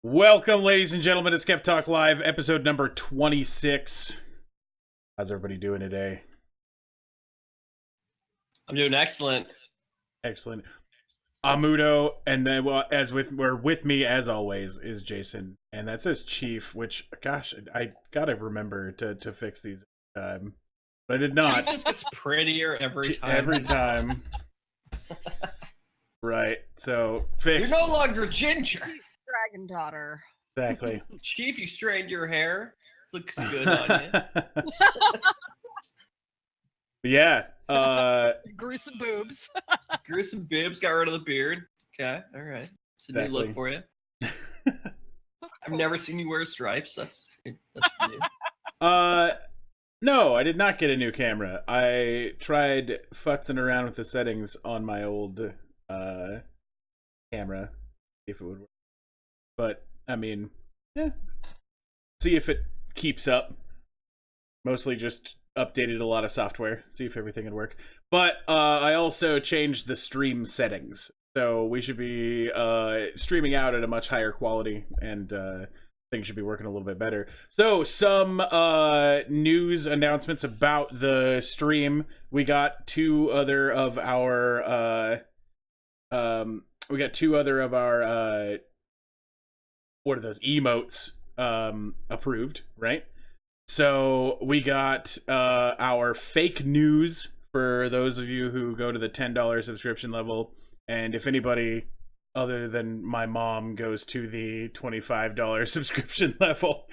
Welcome, ladies and gentlemen, to Skeptalk Live, episode number 26. How's everybody doing today? I'm doing excellent. Excellent. Amudo, and then with me as always is Jason, and that says Chief, which gosh, I gotta remember to fix these but I did not. Chief just gets prettier every time. Every time. Right. So fixed. You're no longer Ginger. Dragon daughter. Exactly. Chief, you straightened your hair. It looks good on you. Yeah. Grew some boobs. Grew some bibs, got rid of the beard. Okay, all right. It's a new look for you. I've never seen you wear stripes. That's new. No, I did not get a new camera. I tried futzing around with the settings on my old camera, see if it would work. But I mean, yeah. See if it keeps up. Mostly just updated a lot of software, see if everything would work. But I also changed the stream settings, so we should be streaming out at a much higher quality, and things should be working a little bit better. So some news announcements about the stream. We got two other of our what are those emotes approved, right? So we got our fake news for those of you who go to the $10 subscription level, and if anybody other than my mom goes to the $25 subscription level,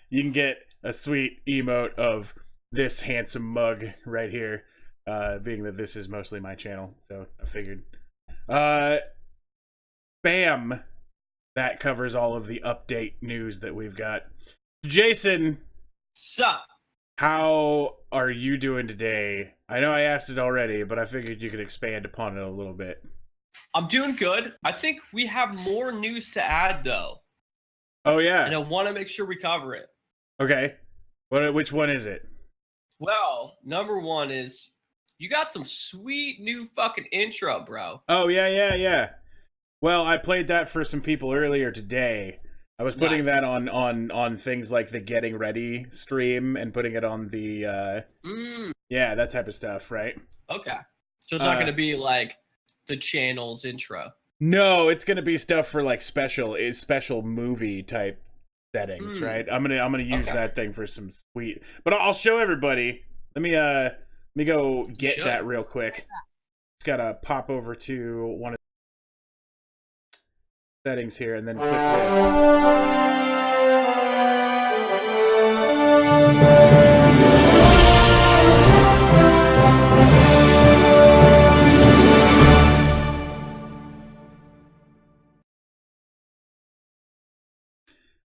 you can get a sweet emote of this handsome mug right here, being that this is mostly my channel, so I figured. Bam! That covers all of the update news that we've got. Jason, Sup? how are you doing today? I know I asked it already, but I figured you could expand upon it a little bit. I'm doing good. I think we have more news to add, though. Oh, yeah. And I want to make sure we cover it. Okay. Which one is it? Well, number one is you got some sweet new fucking intro, bro. Oh, yeah. Well, I played that for some people earlier today. I was putting that on things like the Getting Ready stream and putting it on the yeah, that type of stuff, right? Okay. So it's not going to be like the channel's intro. No, it's going to be stuff for like special movie type settings, right? I'm going to use that thing for some sweet. But I'll show everybody. Let me go get that real quick. Just got to pop over to one of settings here and then click this.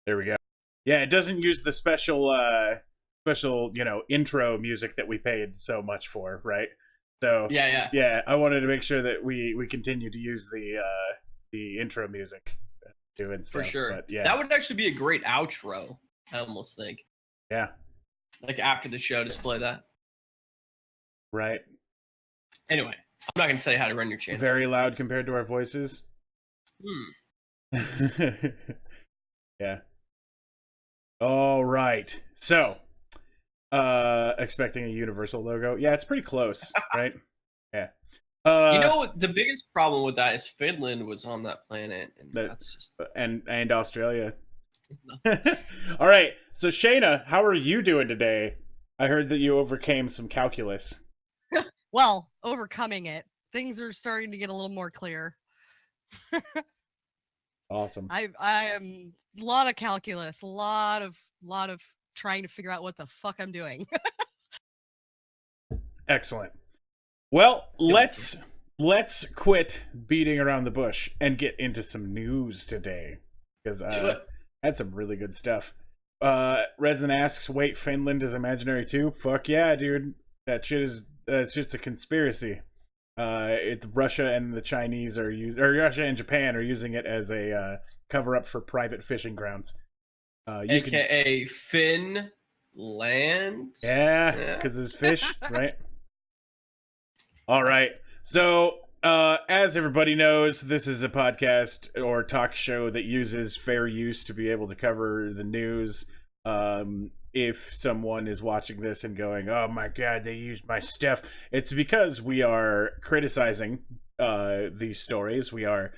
There we go. Yeah, it doesn't use the special intro music that we paid so much for, right? So yeah, I wanted to make sure that we continue to use the intro music doing stuff. For sure. But, yeah. That would actually be a great outro, I almost think. Yeah. Like after the show, display that. Right. Anyway, I'm not going to tell you how to run your channel. Very loud compared to our voices. Yeah. All right. So, expecting a universal logo. Yeah, it's pretty close, right? Yeah. You know, the biggest problem with that is Finland was on that planet, and that's just and Australia. All right, so Shayna, how are you doing today? I heard that you overcame some calculus. Well, overcoming it, things are starting to get a little more clear. Awesome. I am a lot of calculus, a lot of trying to figure out what the fuck I'm doing. Excellent. Well, let's quit beating around the bush and get into some news today, because I had some really good stuff. Resin asks, "Wait, Finland is imaginary too?" Fuck yeah, dude. That's just a conspiracy. It's Russia and the Chinese or Russia and Japan are using it as a cover up for private fishing grounds. AKA Finland. Yeah, because there's fish, right? All right. So as everybody knows, this is a podcast or talk show that uses fair use to be able to cover the news. If someone is watching this and going, "Oh my god, they used my stuff," it's because we are criticizing these stories. We are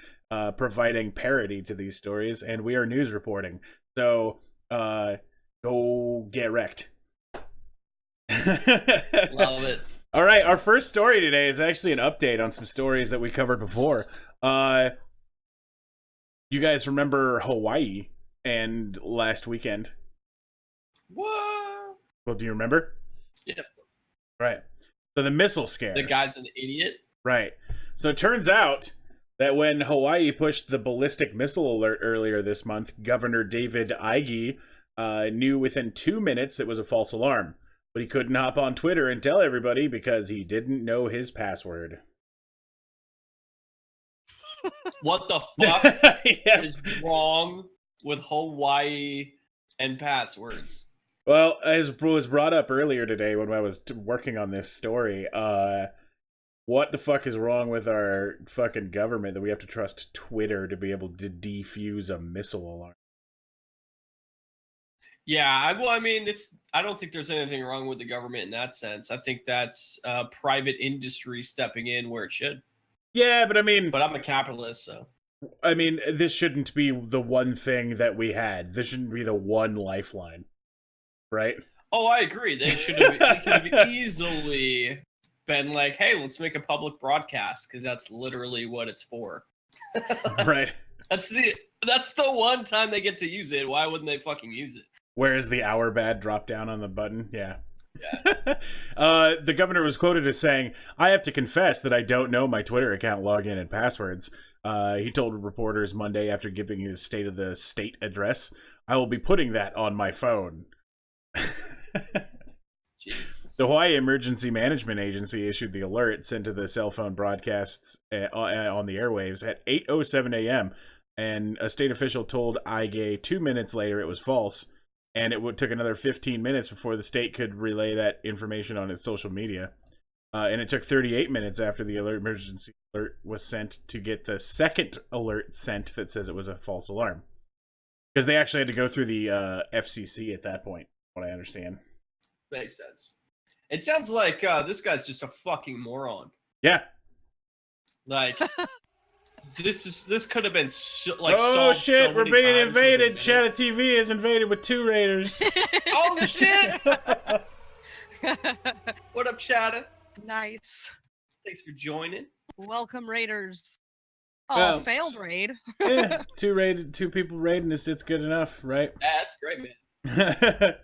providing parody to these stories, and we are news reporting. So, go get wrecked. Love it. All right, our first story today is actually an update on some stories that we covered before. You guys remember Hawaii and last weekend? What? Well, do you remember? Yep. Right. So the missile scare. The guy's an idiot. Right. So it turns out that when Hawaii pushed the ballistic missile alert earlier this month, Governor David Ige knew within 2 minutes it was a false alarm. But he couldn't hop on Twitter and tell everybody because he didn't know his password. What the fuck is wrong with Hawaii and passwords? Well, as was brought up earlier today when I was working on this story, what the fuck is wrong with our fucking government that we have to trust Twitter to be able to defuse a missile alarm? Yeah, well, I mean, I don't think there's anything wrong with the government in that sense. I think that's private industry stepping in where it should. Yeah, but I mean... But I'm a capitalist, so... I mean, this shouldn't be the one thing that we had. This shouldn't be the one lifeline. Right? Oh, I agree. They could have easily been like, hey, let's make a public broadcast, because that's literally what it's for. Right. That's the one time they get to use it. Why wouldn't they fucking use it? Where's the hour bad drop down on the button? Yeah. Yeah. The governor was quoted as saying, "I have to confess that I don't know my Twitter account login and passwords." He told reporters Monday after giving his State of the State address, "I will be putting that on my phone." Jesus. The Hawaii Emergency Management Agency issued the alert sent to the cell phone broadcasts on the airwaves at 8:07 a.m. And a state official told Ige 2 minutes later it was false. And it took another 15 minutes before the state could relay that information on its social media. And it took 38 minutes after the emergency alert was sent to get the second alert sent that says it was a false alarm. Because they actually had to go through the FCC at that point, what I understand. Makes sense. It sounds like this guy's just a fucking moron. Yeah. Like, this could have been oh shit, so we're many being times invaded. within Chatter minutes. TV is invaded with 2 raiders. Oh shit! What up, Chatter? Nice. Thanks for joining. Welcome, raiders. Oh, Well, failed raid. Yeah, 2 people raiding us. It's good enough, right? That's great, man.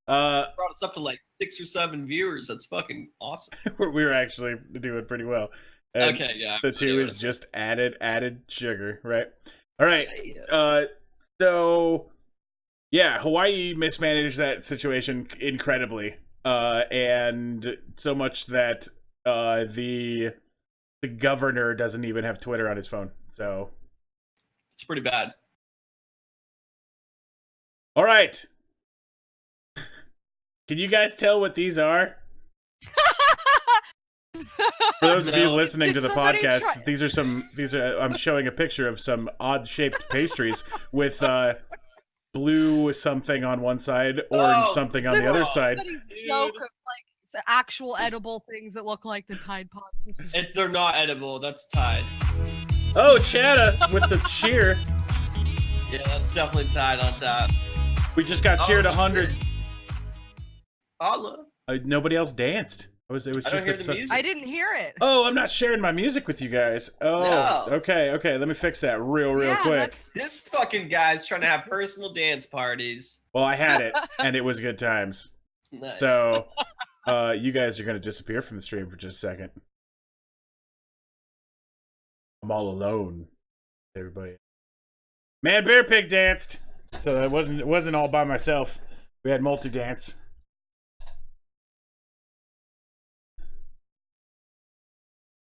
Brought Brought us up to like 6 or 7 viewers. That's fucking awesome. we were actually doing pretty well. And Okay, yeah. the 2 is just added sugar, right? All right. Yeah. So yeah, Hawaii mismanaged that situation incredibly, and so much that the governor doesn't even have Twitter on his phone. So It's pretty bad. all right. Can you guys tell what these are? For those of you No. listening Did to the somebody podcast, try- these are I'm showing a picture of some odd-shaped pastries with blue something on one side, orange Oh, something on This the other is side. somebody's Dude. joke of like actual edible things that look like the Tide Pods. This is If they're not edible, that's tied. Oh, Chatta with the cheer. Yeah, that's definitely tied on top. We just got cheered 100. shit. Holla. Nobody else danced. It was I don't just hear a the su- music. I didn't hear it. Oh, I'm not sharing my music with you guys. Oh, No. okay. Let me fix that real Yeah, quick. that's- This fucking guy's trying to have personal dance parties. Well, I had it, and it was good times. Nice. So, you guys are going to disappear from the stream for just a second. I'm all alone. Everybody. Man, Bear Pig danced. So it wasn't all by myself. We had multi-dance.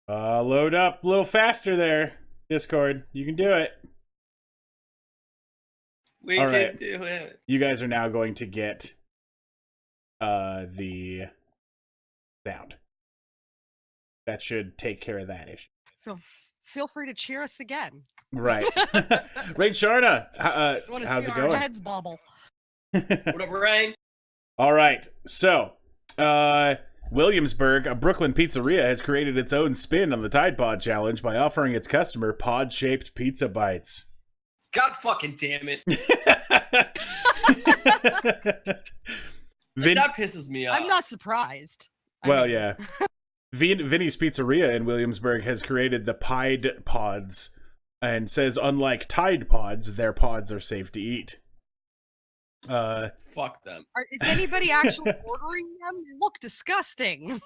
Load up a little faster there, Discord. You can do it. we all can right. do it. You guys are now going to get the sound. That should take care of that issue. So feel free to cheer us again. Right. Rain Sharna, I want to how's see it our going? heads bobble. What up, Rain? All right. So, Williamsburg, a Brooklyn pizzeria, has created its own spin on the Tide Pod Challenge by offering its customer pod-shaped pizza bites. God fucking damn it. Vin- That pisses me off. I'm not surprised. well, yeah. Vinny's Pizzeria in Williamsburg has created the Pied Pods and says, unlike Tide Pods, their pods are safe to eat. Fuck them. Is anybody actually ordering them? They look disgusting.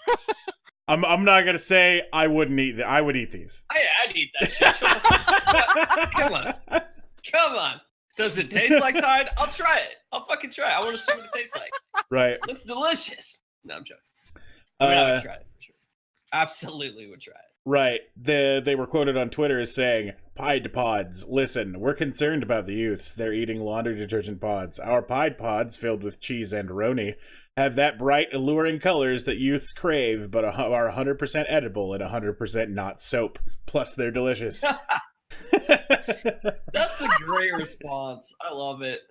I'm not gonna say I wouldn't eat. I would eat these. I'd eat that shit. Shut the fuck up. Come on. Does it taste like Tide? I'll try it. I'll fucking try it. I want to see what it tastes like. Right. It looks delicious. No, I'm joking. I would try it for sure. Absolutely would try it. Right. They were quoted on Twitter as saying, Pied Pods, listen, we're concerned about the youths. They're eating laundry detergent pods. Our Pied Pods, filled with cheese and roni, have that bright, alluring colors that youths crave, but are 100% edible and 100% not soap. Plus, they're delicious. That's a great response. I love it.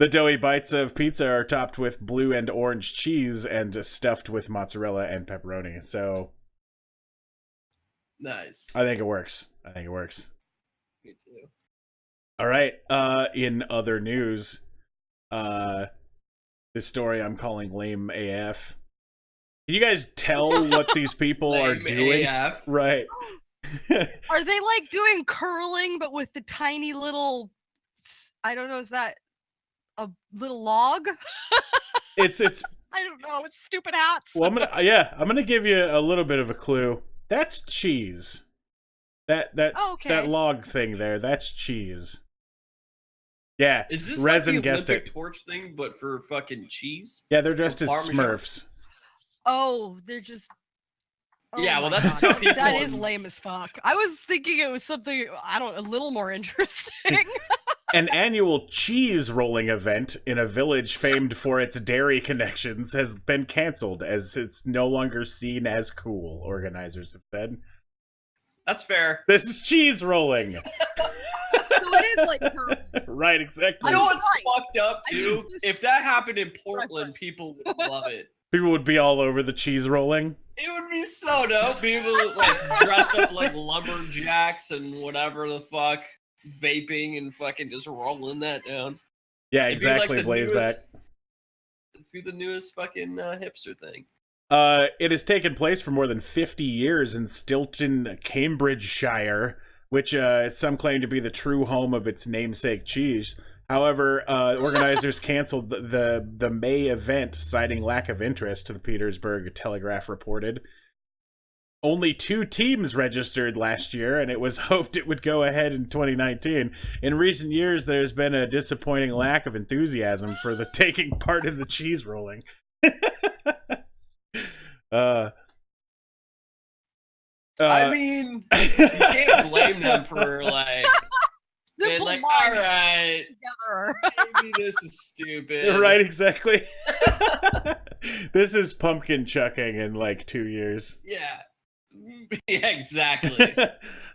The doughy bites of pizza are topped with blue and orange cheese and stuffed with mozzarella and pepperoni. So, Nice. I think it works. Me too. All right. In other news, this story I'm calling lame AF. Can you guys tell what these people are Lame doing? AF. Right. Are they like doing curling, but with the tiny little? I don't know. Is that a little log? It's. I don't know. It's stupid hats. Well, I'm gonna give you a little bit of a clue. That's cheese. That's that log thing there. That's cheese. Yeah. Is this Resin like the guessed Olympic it. torch thing, but for fucking cheese? Yeah, they're dressed as Parmesan. Smurfs. Oh, they're just. Oh Yeah, well, my that's God. how people That is in- lame as fuck. I was thinking it was something a little more interesting. An annual cheese rolling event in a village famed for its dairy connections has been canceled as it's no longer seen as cool, organizers have said. That's fair. This is cheese rolling. So it is like curling. Right, exactly. You know what's Right. fucked up too? If that happened in Portland, people would love it. People would be all over the cheese rolling. It would be so dope. People like dressed up like lumberjacks and whatever the fuck, vaping and fucking just rolling that down. Yeah, It'd be like exactly, the Blaze newest- back. It'd be the newest fucking hipster thing. It has taken place for more than 50 years in Stilton, Cambridgeshire, which some claim to be the true home of its namesake cheese. However, organizers canceled the May event, citing lack of interest, the Petersburg Telegraph reported. Only 2 teams registered last year, and it was hoped it would go ahead in 2019. In recent years, there's been a disappointing lack of enthusiasm for the taking part in the cheese rolling. I mean, you can't blame them for like being Simple like, mind all right, together. maybe this is stupid. Right, exactly. This is pumpkin chucking in like 2 years. Yeah. Yeah, exactly.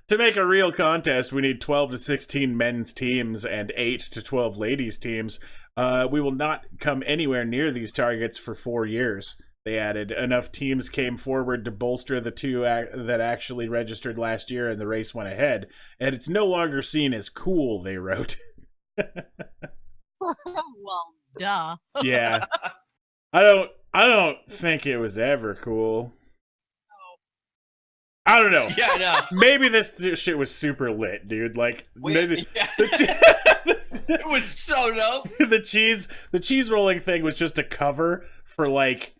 To make a real contest, we need 12 to 16 men's teams and 8 to 12 ladies teams. We will not come anywhere near these targets for 4 years. They added, enough teams came forward to bolster the 2 that actually registered last year, and the race went ahead. And it's no longer seen as cool, they wrote. Well, duh. Yeah. I don't think it was ever cool. I don't know. Yeah, I know. Maybe this shit was super lit, dude. Like, maybe Yeah. It was so dope. the cheese rolling thing was just a cover for like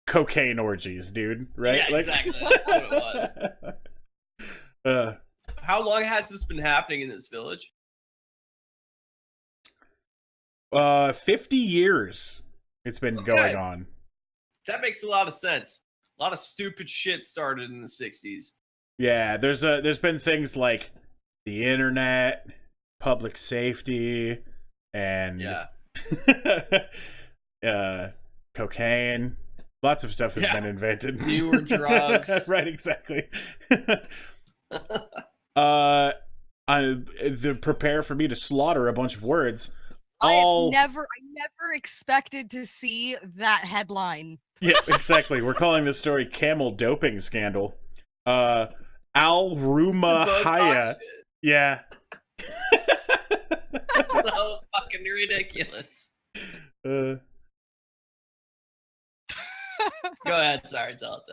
cocaine orgies, dude. Right? Yeah, Like- exactly. That's what it was. Uh, How long has this been happening in this village? 50 years it's been Okay. going on. That makes a lot of sense. A lot of stupid shit started in the 60s. Yeah, there's been things like the internet, public safety, and Yeah. Prepare for me to slaughter a bunch of words. I never expected to see that headline. Yeah, exactly. We're calling this story "Camel Doping Scandal." Alrumahaya. Yeah. So fucking ridiculous. Go ahead. Sorry, tell it.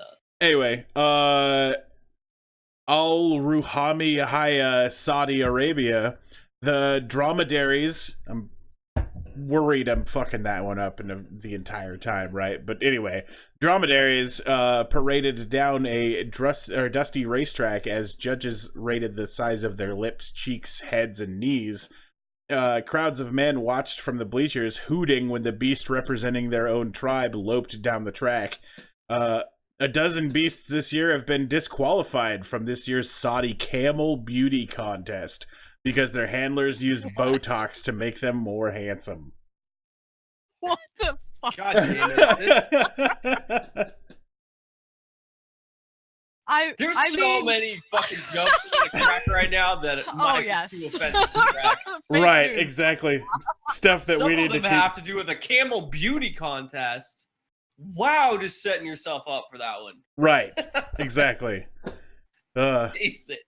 Anyway, Al-Ruhamiyahaya, Saudi Arabia, the dromedaries. I'm worried I'm fucking that one up in the entire time, right? But anyway, dromedaries paraded down a dusty racetrack as judges rated the size of their lips, cheeks, heads, and knees. Crowds of men watched from the bleachers, hooting when the beast representing their own tribe loped down the track. A dozen beasts this year have been disqualified from this year's Saudi Camel Beauty Contest because their handlers used Botox to make them more handsome. What the fuck? God damn it. There's so many fucking jokes in the crack right now that it might be too offensive to crack. Right, exactly. Stuff that we need to have to do with a camel beauty contest. Wow, just setting yourself up for that one. Right, exactly. Face it.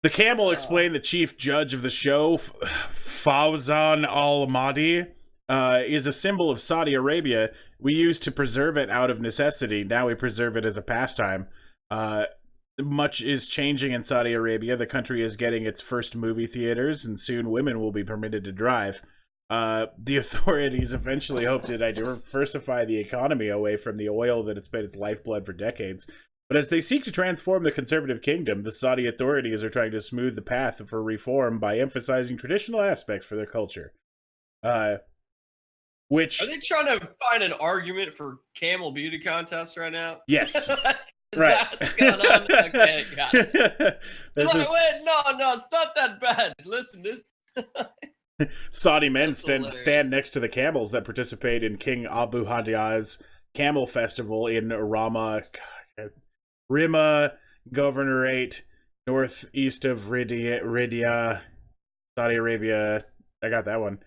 The camel explained the chief judge of the show, Fawzan Al-Mahdi, is a symbol of Saudi Arabia. We used to preserve it out of necessity. Now we preserve it as a pastime. Much is changing in Saudi Arabia. The country is getting its first movie theaters, and soon women will be permitted to drive. The authorities eventually hope to diversify the economy away from the oil that has been its lifeblood for decades. But as they seek to transform the conservative kingdom, the Saudi authorities are trying to smooth the path for reform by emphasizing traditional aspects for their culture. Which are they trying to find an argument for camel beauty contest right now? Yes. Right. What's going on? Okay, got it. Wait, no, it's not that bad. Listen, this Saudi men stand next to the camels that participate in King Abu Hadia's Camel Festival in Rima Governorate, northeast of Riyadh, Saudi Arabia. I got that one.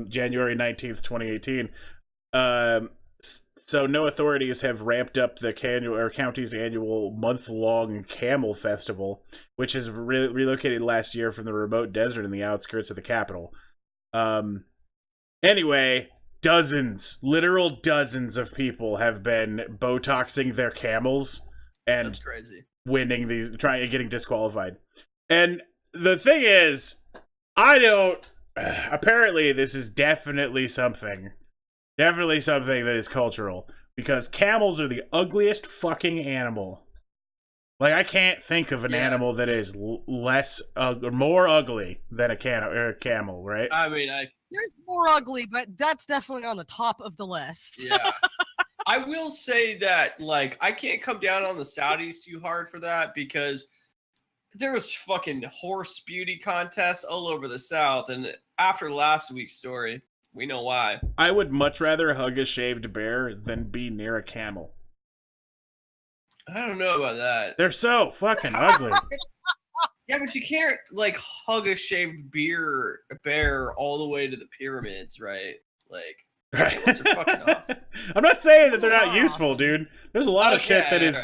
January 19th, 2018. So no authorities have ramped up the county's annual month-long camel festival, which is relocated last year from the remote desert in the outskirts of the capital. Anyway, literal dozens of people have been Botoxing their camels and that's crazy. Winning these, getting disqualified. And the thing is, apparently this is definitely something that is cultural, because camels are the ugliest fucking animal. Like, I can't think of an animal that is more ugly than a camel, right? I mean, there's more ugly, but that's definitely on the top of the list. Yeah. I will say that, like, I can't come down on the Saudis too hard for that, because there was fucking horse beauty contests all over the South, and after last week's story, we know why. I would much rather hug a shaved bear than be near a camel. I don't know about that. They're so fucking ugly. Yeah, but you can't, like, hug a shaved bear all the way to the pyramids, right? Like, camels are fucking awesome. I'm not saying that they're not useful, dude. There's a lot of shit that there's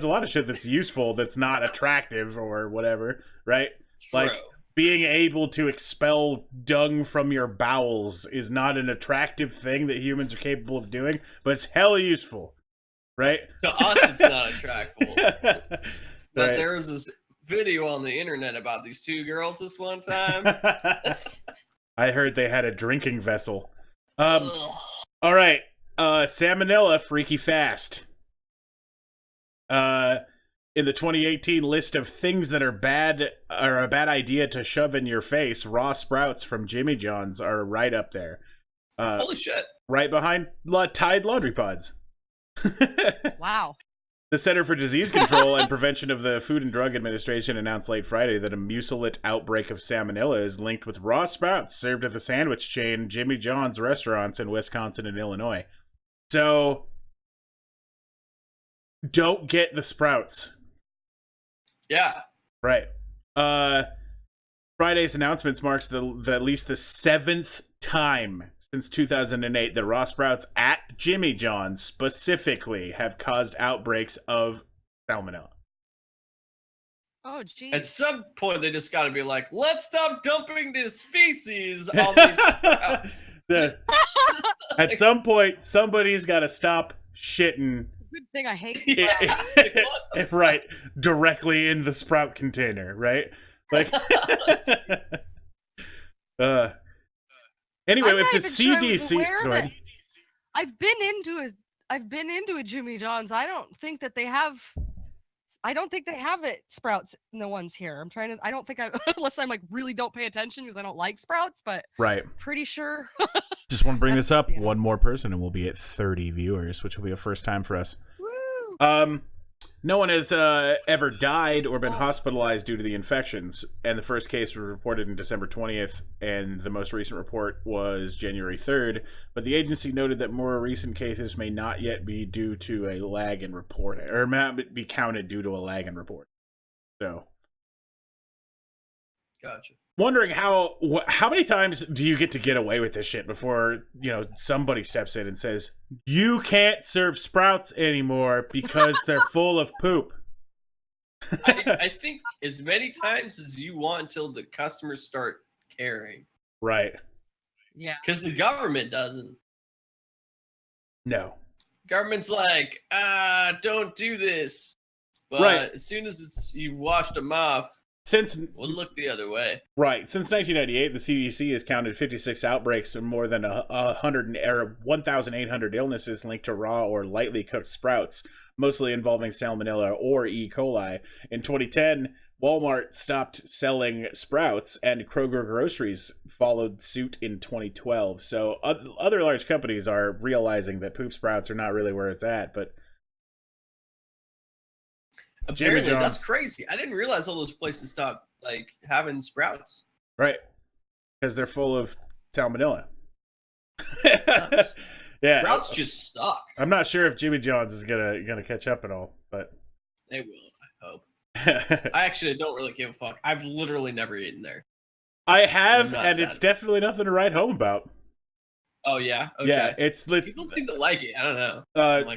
a lot of shit that's useful that's not attractive or whatever, right? True. Like, being able to expel dung from your bowels is not an attractive thing that humans are capable of doing, but it's hella useful, right? To us, it's not attractive. But right. There was this video on the internet about these two girls this one time. I heard they had a drinking vessel. All right. Salmonella, freaky fast. In the 2018 list of things that are bad or a bad idea to shove in your face, raw sprouts from Jimmy John's are right up there. Holy shit! Right behind Tide laundry pods. Wow. The Center for Disease Control and Prevention of the Food and Drug Administration announced late Friday that a mucilate outbreak of salmonella is linked with raw sprouts served at the sandwich chain Jimmy John's restaurants in Wisconsin and Illinois. So, don't get the sprouts. Yeah. Right. Friday's announcements marks the at least the 7th time since 2008 that raw sprouts at Jimmy John's specifically have caused outbreaks of salmonella. Oh, geez. At some point, they just got to be like, let's stop dumping this feces on these sprouts. At some point, somebody's got to stop shitting. Good thing I hate Yeah. Right, directly in the sprout container, right? Like, anyway, I'm if not the even sure I was CDC, aware go that- ahead. I've been into a Jimmy John's. I don't think they have it sprouts in the ones here. I don't think unless I'm like really don't pay attention because I don't like sprouts, but Right. pretty sure. Just want to bring this That's, up. you know. One more person, and we'll be at 30 viewers, which will be a first time for us. Woo! No one has ever died or been hospitalized due to the infections, and the first case was reported on December 20th, and the most recent report was January 3rd, but the agency noted that more recent cases may not yet be due to a lag in reporting, or may not be counted due to a lag in reporting. So, Gotcha. wondering how many times do you get away with this shit before, somebody steps in and says, you can't serve sprouts anymore because they're full of poop. I think as many times as you want until the customers start caring. Right. Yeah. Because the government doesn't. No. Government's like, don't do this. But Right. as soon as you've washed them off, we'll look the other way. Right. Since 1998, the CDC has counted 56 outbreaks and more than 1,800 illnesses linked to raw or lightly cooked sprouts, mostly involving Salmonella or E. coli. In 2010, Walmart stopped selling sprouts, and Kroger Groceries followed suit in 2012. So other large companies are realizing that poop sprouts are not really where it's at, but Apparently, John's. that's crazy. I didn't realize all those places stopped having sprouts. Right. Because they're full of salmonella. Nuts. Yeah. Sprouts just suck. I'm not sure if Jimmy John's is gonna catch up at all, but They will, I hope. I actually don't really give a fuck. I've literally never eaten there. I have, I'm not and sad. it's definitely nothing to write home about. Oh yeah, okay. Yeah, it's People seem to like it. I don't know.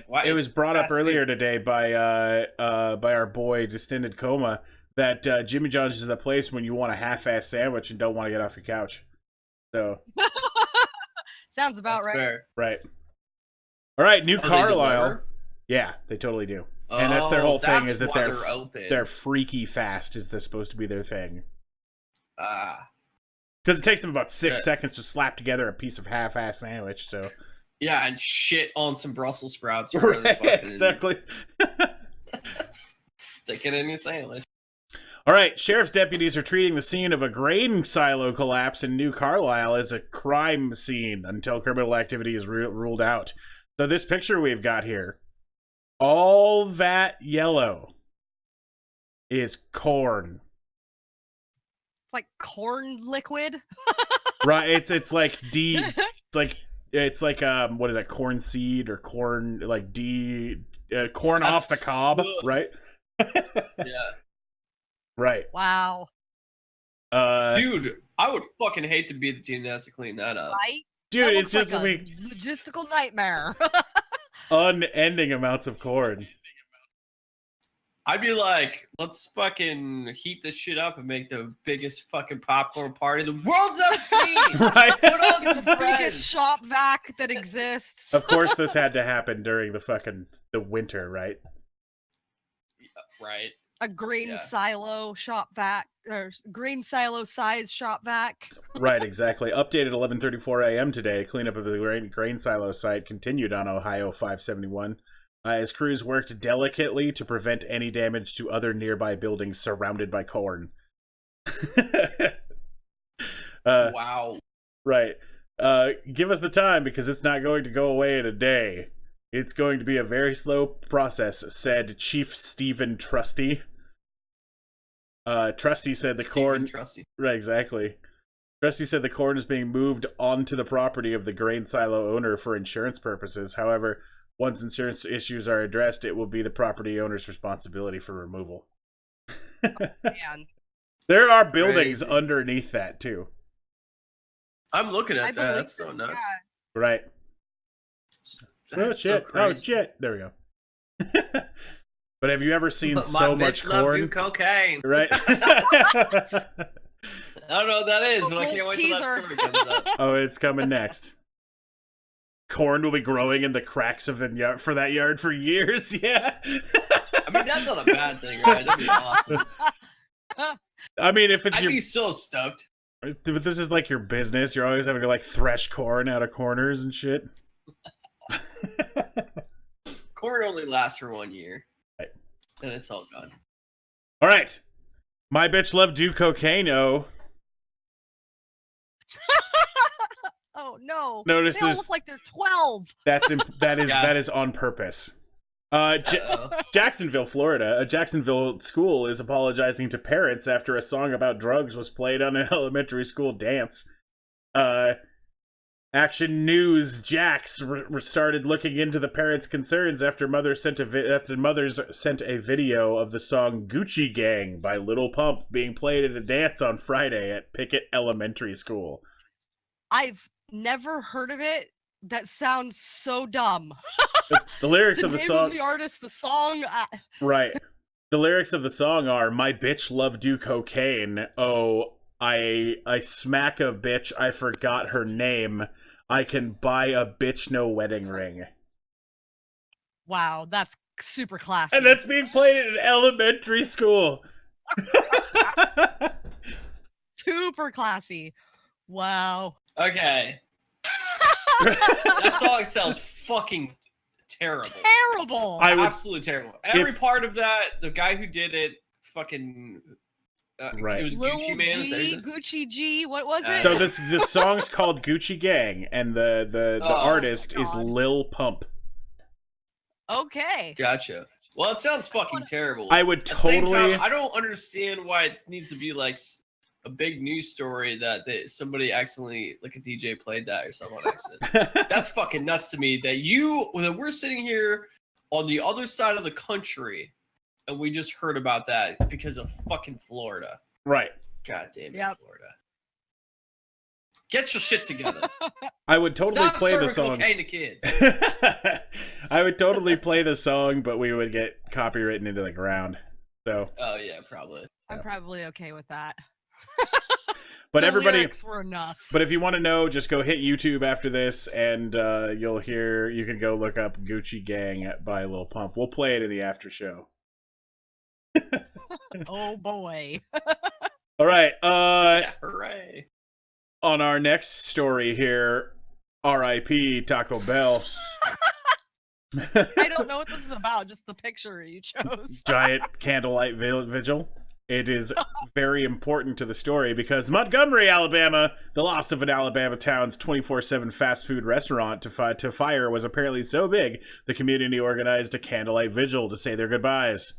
Why? it was brought up fast earlier food. today by our boy Distended Coma that Jimmy John's is the place when you want a half-ass sandwich and don't want to get off your couch. So Sounds about That's right. fair. right. All right, New Oh, they Carlisle. deliver? Yeah, they totally do. And that's their Oh, whole thing that's is that why they're open. they're freaky fast is supposed to be their thing. Ah. Because it takes them about 6 Yeah. seconds to slap together a piece of half-ass sandwich. So Yeah, and shit on some Brussels sprouts or whatever the right, fuck it is. exactly. Stick it in your sandwich. All right, sheriff's deputies are treating the scene of a grain silo collapse in New Carlisle as a crime scene until criminal activity is ruled out. So this picture we've got here, all that yellow is corn. It's like corn liquid. Right? It's like it's like what is that, corn seed or corn corn off the That's cob, good. right? Yeah. Right. Wow. Dude, I would fucking hate to be the team that has to clean that up. Right? Dude, That it's looks just like a logistical nightmare. unending amounts of corn. I'd be like, let's fucking heat this shit up and make the biggest fucking popcorn party the world's ever seen. Right? Put on the some biggest friends. shop vac that exists. Of course, this had to happen during the winter, right? Right. A grain Yeah. silo shop vac, or grain silo size shop vac. Right, exactly. Updated 11:34 a.m. today. Cleanup of the grain silo site continued on Ohio 571 as crews worked delicately to prevent any damage to other nearby buildings surrounded by corn. Wow. Right. Give us the time because it's not going to go away in a day. It's going to be a very slow process, said Chief Stephen Trusty. Trusty said the corn... Trusty. Right, exactly. Trusty said the corn is being moved onto the property of the grain silo owner for insurance purposes. However, once insurance issues are addressed, it will be the property owner's responsibility for removal. Man, There are buildings Crazy. underneath that too. I'm looking I at that. believe That's so nuts. yeah. Right. Oh That's so shit. Oh crazy. shit. There we go. But have you ever seen My so much bitch love do corn? cocaine. Right. I don't know what that is, but I can't wait till that Teaser. story comes up. Oh, it's coming next. Corn will be growing in the cracks of the yard for that yard for years. Yeah. I mean, that's not a bad thing, right? That'd be awesome. I mean, if it's I'd your, be so stoked. but this is like your business. You're always having to like thresh corn out of corners and shit. Corn only lasts for 1 year. Right. And it's all gone. All right. My bitch love do cocaine. Oh, Oh no! notice They all this. look like they're 12. That is on purpose. Uh-oh. Jacksonville, Florida. A Jacksonville school is apologizing to parents after a song about drugs was played on an elementary school dance. Action News Jax started looking into the parents' concerns after mothers sent a video of the song "Gucci Gang" by Lil Pump being played at a dance on Friday at Pickett Elementary School. I've never heard of it. That sounds so dumb. The lyrics The of the name song, of the artist, the song. right? The lyrics of the song are "My bitch love do cocaine. Oh, I smack a bitch. I forgot her name. I can buy a bitch no wedding ring." Wow, that's super classy. And that's being played at an elementary school. Super classy. Wow. Okay. That song sounds fucking terrible. Terrible. I would- Absolutely terrible. Every part of that, the guy who did it, fucking. Right. It was Lil Gucci Man. is that G, his- Gucci G. What was it? So this song's called Gucci Gang, and the Oh, artist my is God. Lil Pump. Okay. Gotcha. Well, it sounds fucking terrible. I would At the same totally. time, I don't understand why it needs to be like a big news story that somebody accidentally, like a DJ played that or something on accident. That's fucking nuts to me that we're sitting here on the other side of the country and we just heard about that because of fucking Florida. Right. God damn it, Yep. Florida. Get your shit together. I would totally Stop play the serving song. cocaine to kids. I would totally play the song, but we would get copywritten into the ground. So, Oh yeah, probably. I'm probably okay with that. but The everybody. lyrics were enough. But if you want to know, just go hit YouTube after this, and you can go look up Gucci Gang by Lil Pump. We'll play it in the after show. Oh boy. All right. Yeah, hooray. On our next story here, R.I.P. Taco Bell. I don't know what this is about, just the picture you chose. Giant candlelight vigil. It is very important to the story because Montgomery, Alabama, the loss of an Alabama town's 24/7 fast food restaurant to fire was apparently so big, the community organized a candlelight vigil to say their goodbyes.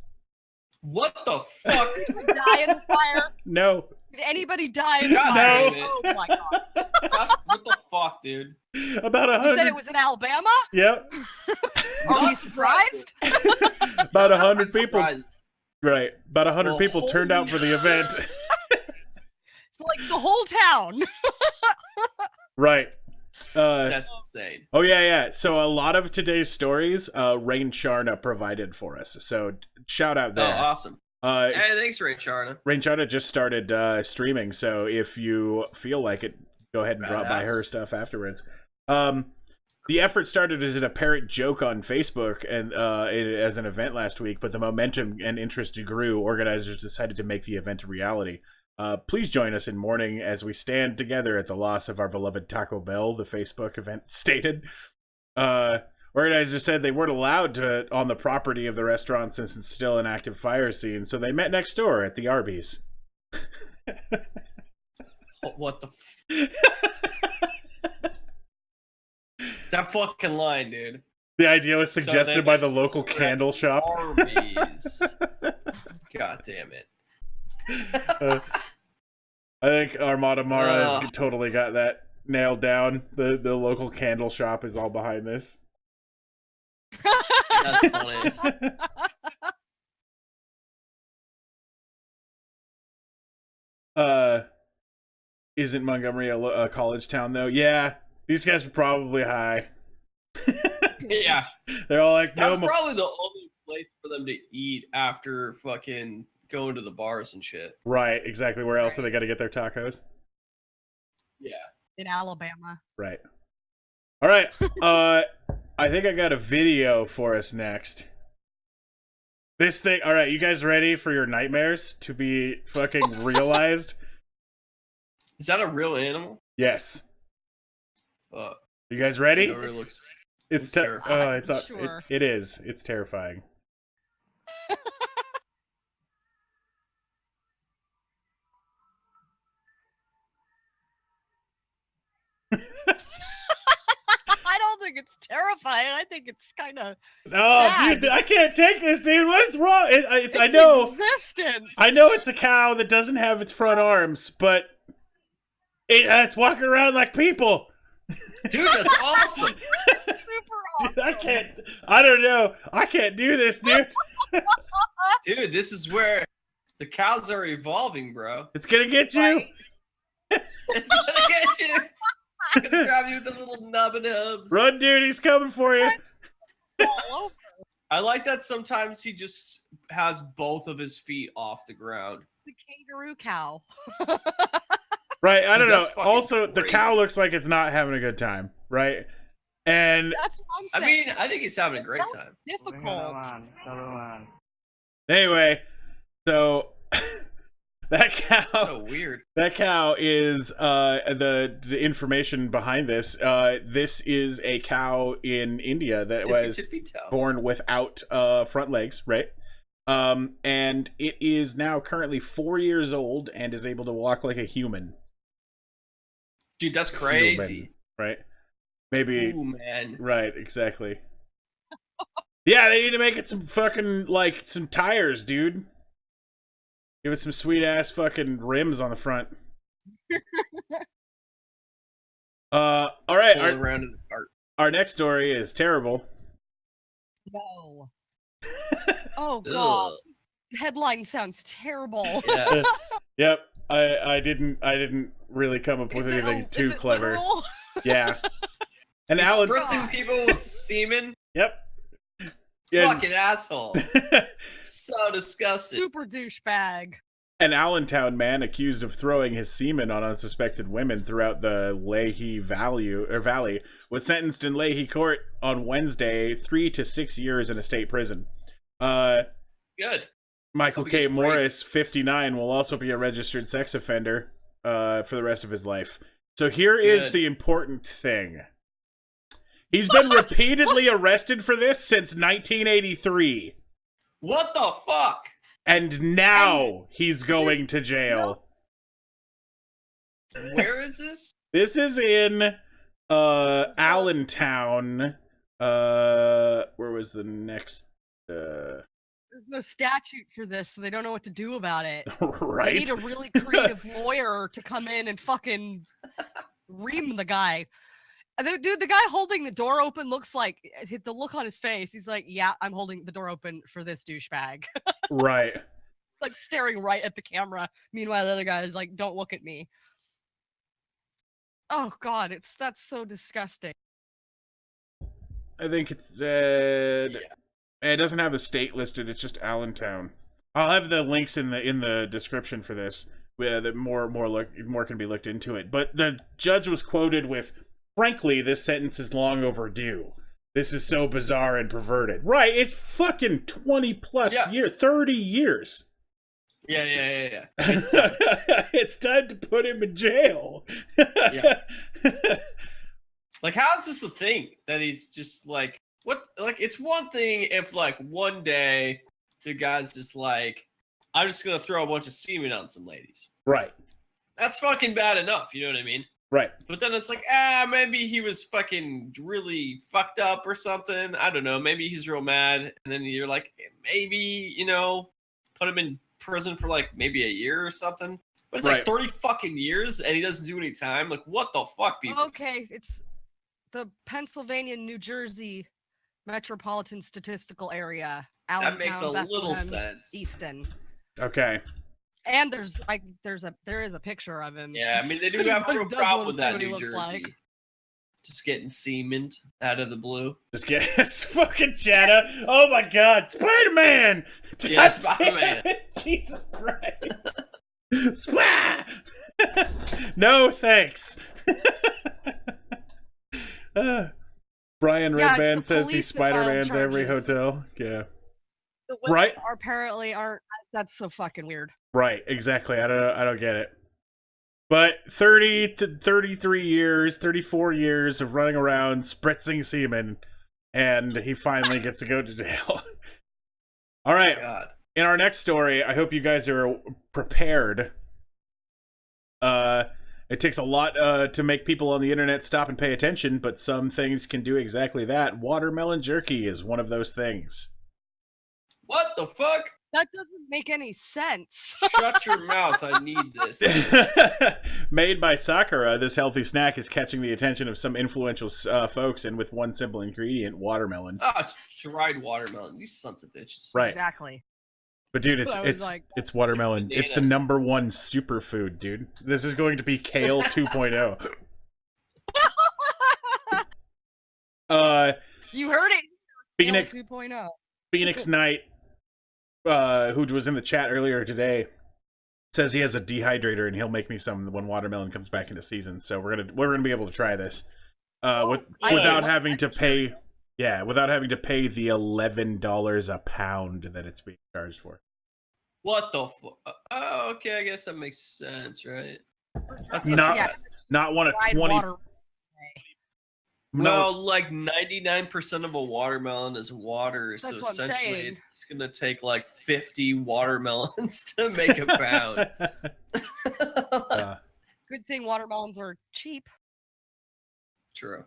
What the fuck? Did anybody die in the fire? No. Did anybody die in the God fire? damn it. Oh my god. What the fuck, dude? About You 100. said it was in Alabama? Yep. Are we Not surprised? About 100 people. Surprised. Right. About 100 Well, people turned out for the event. It's like the whole town. Right. That's insane. Oh yeah. So a lot of today's stories, Rain Charna provided for us. So shout out Oh, there. awesome. Hey, thanks, Ray Charna. Rain Charna just started streaming, so if you feel like it, go ahead and drop by Badass. her stuff afterwards. The effort started as an apparent joke on Facebook and as an event last week, but the momentum and interest grew. Organizers decided to make the event a reality. Please join us in mourning as we stand together at the loss of our beloved Taco Bell, the Facebook event stated. Organizers said they weren't allowed to on the property of the restaurant since it's still an active fire scene, so they met next door at the Arby's. What the That fucking line, dude. The idea was So suggested they by went the local over at candle shop. Arby's. God damn it. I think Armada Mara has Ugh. totally got that nailed down. The local candle shop is all behind this. That's funny. isn't Montgomery a college town though? Yeah, these guys are probably high. Yeah. They're all like, That's no. probably the only place for them to eat after fucking going to the bars and shit. Right, exactly. Where else do they got to get their tacos? Yeah. In Alabama. Right. All right. I think I got a video for us next. This thing. All right, you guys ready for your nightmares to be fucking realized? Is that a real animal? Yes. Fuck. You guys ready? It really looks. It's terrifying. Sure. It is. It's terrifying. I don't think it's terrifying. I think it's kind of Oh, sad. dude, I can't take this, dude. What is wrong? it's I know. existence. I know it's a cow that doesn't have its front arms, but it's walking around like people. Dude, that's awesome. Super awesome. Dude, I don't know. I can't do this, dude. Dude, this is where the cows are evolving, bro. It's gonna get you. Right? It's gonna get you. It's gonna grab you with the little nub and hubs. Run, dude. He's coming for you. All over. I like that sometimes he just has both of his feet off the ground. The kangaroo cow. Right. I don't know. That's fucking Also, the crazy. cow looks like it's not having a good time. Right. And That's what I'm I saying. mean, I think he's having a great That's time. difficult. anyway, so that cow. So weird. That cow is the information behind this. This is a cow in India that was Tippy-toe. born without front legs, right? And it is now currently 4 years old and is able to walk like a human. Dude, that's crazy. Human, right? Maybe. Ooh, man. Right, exactly. Yeah, they need to make it some fucking, like, some tires, dude. Give it some sweet ass fucking rims on the front. All right. Pulling around in the cart. Our next story is terrible. No. Oh god. Ugh. Headline sounds terrible. Yeah. Yep. I didn't really come up with anything too clever. Literal? Yeah. And He's Alan. spritzing people with semen. Yep. Yeah. Fucking asshole. So disgusting. Super douchebag. An Allentown man accused of throwing his semen on unsuspected women throughout the Leahy Valley was sentenced in Leahy Court on Wednesday, 3 to 6 years in a state prison. Good. Michael Hope he gets K. Morris, 59, will also be a registered sex offender for the rest of his life. So here is Good. the important thing. He's been repeatedly arrested for this since 1983. What the fuck? And now he's going to jail. Where is this? This is in Allentown. Where was the next There's no statute for this, so they don't know what to do about it. right? They need a really creative lawyer to come in and fucking ream the guy. And the guy holding the door open looks like the look on his face. He's like, "Yeah, I'm holding the door open for this douchebag." Right. Like staring right at the camera. Meanwhile, the other guy is like, "Don't look at me." Oh god, that's so disgusting. I think it's it doesn't have the state listed. It's just Allentown. I'll have the links in the description for this. That more can be looked into it. But the judge was quoted with, "Frankly, this sentence is long overdue. This is so bizarre and perverted." Right? It's fucking 20 plus years, 30 years. Yeah. It's time to put him in jail. Yeah. Like, how is this a thing that he's just like, what? Like, it's one thing if like one day the guy's just like, I'm just gonna throw a bunch of semen on some ladies. Right. That's fucking bad enough. You know what I mean? Right. But then it's like, maybe he was fucking really fucked up or something. I don't know. Maybe he's real mad. And then you're like, maybe, put him in prison for like maybe a year or something. But it's like 30 fucking years and he doesn't do any time. Like, what the fuck, people? Okay, it's the Pennsylvania, New Jersey Metropolitan Statistical Area. That makes a Allentown, little Bethlehem, sense. Easton. Okay. And there is a picture of him. Yeah, I mean they do have a real Does problem wanna with see that what he New looks Jersey. like. Just getting semened out of the blue. Just get fucking Chata. Oh my god, Spider-Man! Yeah, God Spider-Man. damn it, Jesus Christ. Splat! No thanks. Brian Yeah, it's Redband the says police he's that filed Spider-Man's every charges. hotel. Yeah. The women Right. apparently aren't. That's so fucking weird. Right, exactly. I don't get it. But 30 to 33 years, 34 years of running around spritzing semen, and he finally gets to go to jail. All right. God. In our next story, I hope you guys are prepared. It takes a lot to make people on the internet stop and pay attention, but some things can do exactly that. Watermelon jerky is one of those things. What the fuck? That doesn't make any sense. Shut your mouth. I need this. Made by Sakura, this healthy snack is catching the attention of some influential folks, and with one simple ingredient, watermelon. Oh, it's dried watermelon. These sons of bitches. Right. Exactly. But dude, I was like, it's watermelon. It's the bananas. #1 superfood, dude. This is going to be kale 2.0. You heard it. Phoenix 2.0. Phoenix Knight, who was in the chat earlier today, says he has a dehydrator and he'll make me some when watermelon comes back into season. So we're gonna be able to try this without having to pay. Yeah, without having to pay the $11 a pound that it's being charged for. What the fuck? Oh, okay. I guess that makes sense, right? That's Not- bad. Not one of Dried 20. water. No, Well, like 99% of a watermelon is water, so That's what I'm essentially saying. it's gonna take like 50 watermelons to make a pound. Good thing watermelons are cheap. True.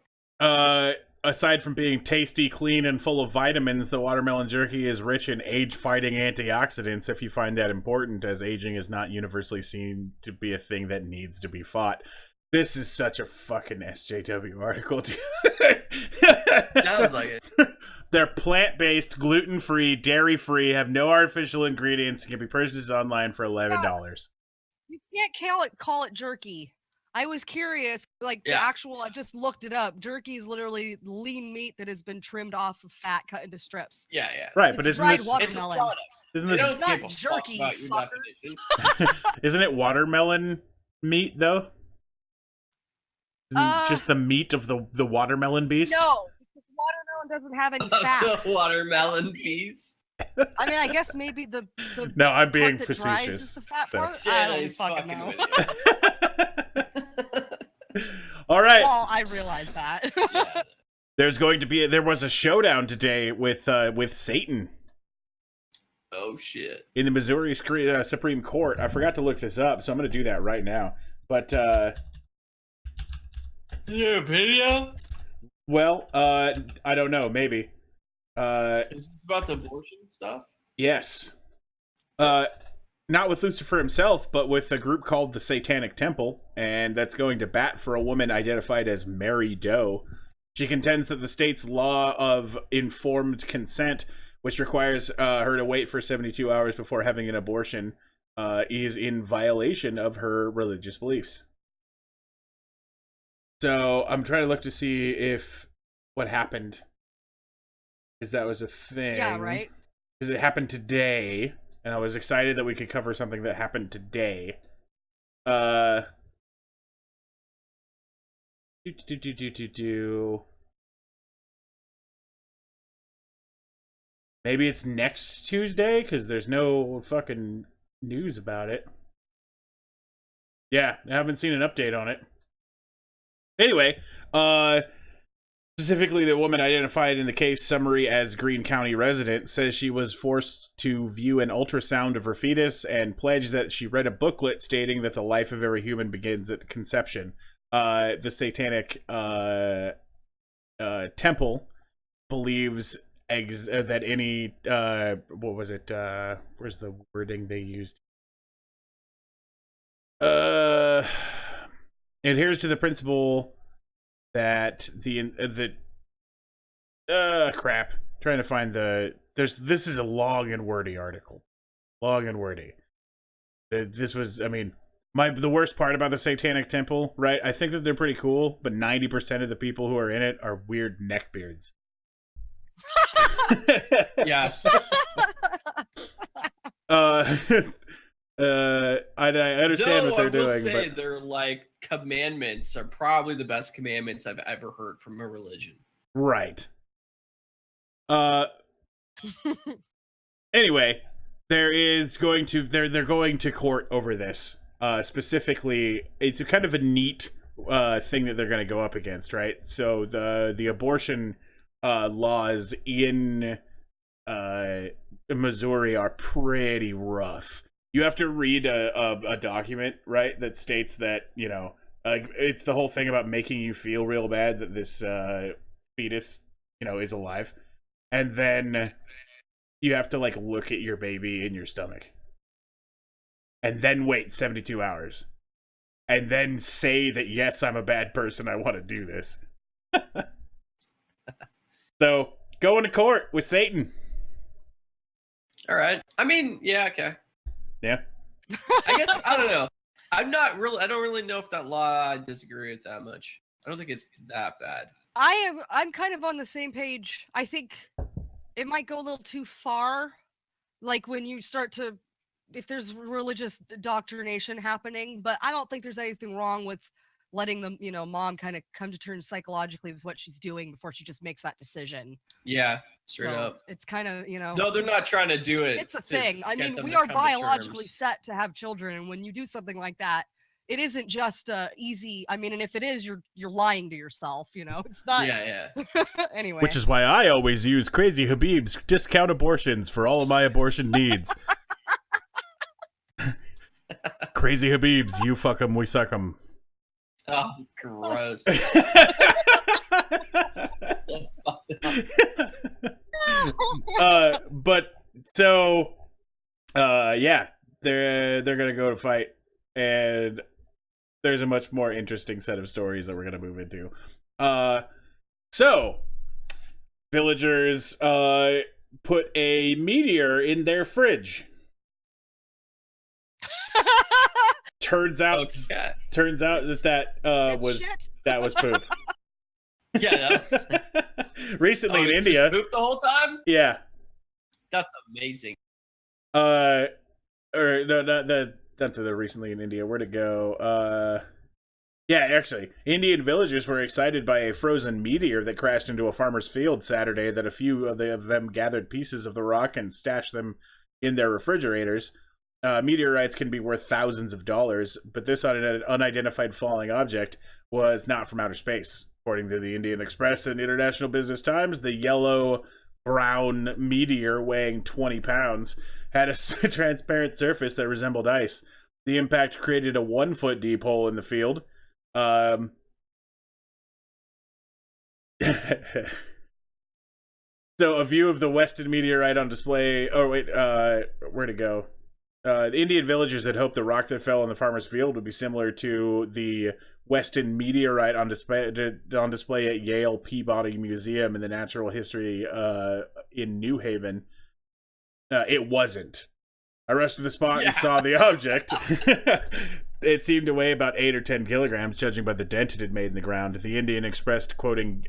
Aside from being tasty, clean, and full of vitamins, the watermelon jerky is rich in age-fighting antioxidants, if you find that important, as aging is not universally seen to be a thing that needs to be fought. This is such a fucking SJW article, dude. Sounds like it. They're plant-based, gluten-free, dairy-free, have no artificial ingredients, and can be purchased online for $11. You can't call it jerky. I was curious, like the Yeah. actual. I just looked it up. Jerky is literally lean meat that has been trimmed off of fat, cut into strips. Yeah, yeah. Right, It's but isn't dried this water- It's a Watermelon. product. isn't They this don't not give a jerky, fuck about your fucker. definition. isn't it watermelon meat though? Isn't just the meat of the watermelon beast? No, because watermelon doesn't have any fat. The watermelon beast. I mean, I guess maybe the No, I'm being part that dries is facetious. the fat So- part. Shit, I don't he's fucking fucking know. with you. All right. Well, I realize that. Yeah. There was a showdown today with Satan Oh shit. in the Missouri Supreme Court. I forgot to look this up, so I'm going to do that right now. But Is there a video? well, I don't know, maybe. Is this about the abortion stuff? Yes. Not with Lucifer himself, but with a group called the Satanic Temple, and that's going to bat for a woman identified as Mary Doe. She contends that the state's law of informed consent, which requires her to wait for 72 hours before having an abortion, is in violation of her religious beliefs. So I'm trying to look to see if what happened, because that was a thing. Yeah, right. Because it happened today, and I was excited that we could cover something that happened today. Maybe it's next Tuesday, because there's no fucking news about it. Yeah, I haven't seen an update on it. Anyway, specifically, the woman identified in the case summary as Greene County resident says she was forced to view an ultrasound of her fetus and pledged that she read a booklet stating that the life of every human begins at conception. The Satanic Temple believes that any what was it? Where's the wording they used? Adheres to the principle that crap. Trying to find this is a long and wordy article. Long and wordy. This was, I mean, the worst part about the Satanic Temple, right? I think that they're pretty cool, but 90% of the people who are in it are weird neckbeards. Yeah. I understand what they're doing. I will say but... their like commandments are probably the best commandments I've ever heard from a religion. Right. Anyway, they're going to court over this. Specifically, it's kind of a neat thing that they're going to go up against, right? So the abortion laws in Missouri are pretty rough. You have to read a document, right, that states that, you know, it's the whole thing about making you feel real bad that this fetus, you know, is alive. And then you have to, like, look at your baby in your stomach. And then wait 72 hours. And then say that, yes, I'm a bad person, I want to do this. So, going to court with Satan. All right. I mean, yeah, okay. Yeah. I guess, I don't know. I don't really know if that law I disagree with that much. I don't think it's that bad. I'm kind of on the same page. I think it might go a little too far. Like when you start to, if there's religious indoctrination happening, but I don't think there's anything wrong with letting the, you know, mom kind of come to terms psychologically with what she's doing before she just makes that decision. Yeah, straight up. It's kind of, you know. No, they're not trying to do it. It's a thing. I mean, we are biologically set to have children, and when you do something like that, it isn't just easy. I mean, and if it is, you're lying to yourself, you know. It's not. Yeah. Anyway. Which is why I always use Crazy Habib's discount abortions for all of my abortion needs. Crazy Habib's, you fuck 'em, we suck 'em. Oh, gross. But so, yeah, they're gonna go to fight, and there's a much more interesting set of stories that we're gonna move into. So villagers put a meteor in their fridge. Turns out that was poop. Yeah, that was... Recently in India. Poop the whole time? Yeah. That's amazing. Or no, not the recently in India. Where'd it go? Yeah, actually, Indian villagers were excited by a frozen meteor that crashed into a farmer's field Saturday. That a few of them gathered pieces of the rock and stashed them in their refrigerators. Meteorites can be worth thousands of dollars, but this unidentified falling object was not from outer space. According to the Indian Express and International Business Times, the yellow-brown meteor weighing 20 pounds had a transparent surface that resembled ice. The impact created a 1-foot deep hole in the field. So a view of the Weston meteorite on display... Oh, wait, where'd it go? The Indian villagers had hoped the rock that fell on the farmer's field would be similar to the Weston meteorite on display at Yale Peabody Museum in the Natural History in New Haven. It wasn't. I rushed to the spot and saw the object. It seemed to weigh about 8 or 10 kilograms, judging by the dent it had made in the ground. The Indian Express quoted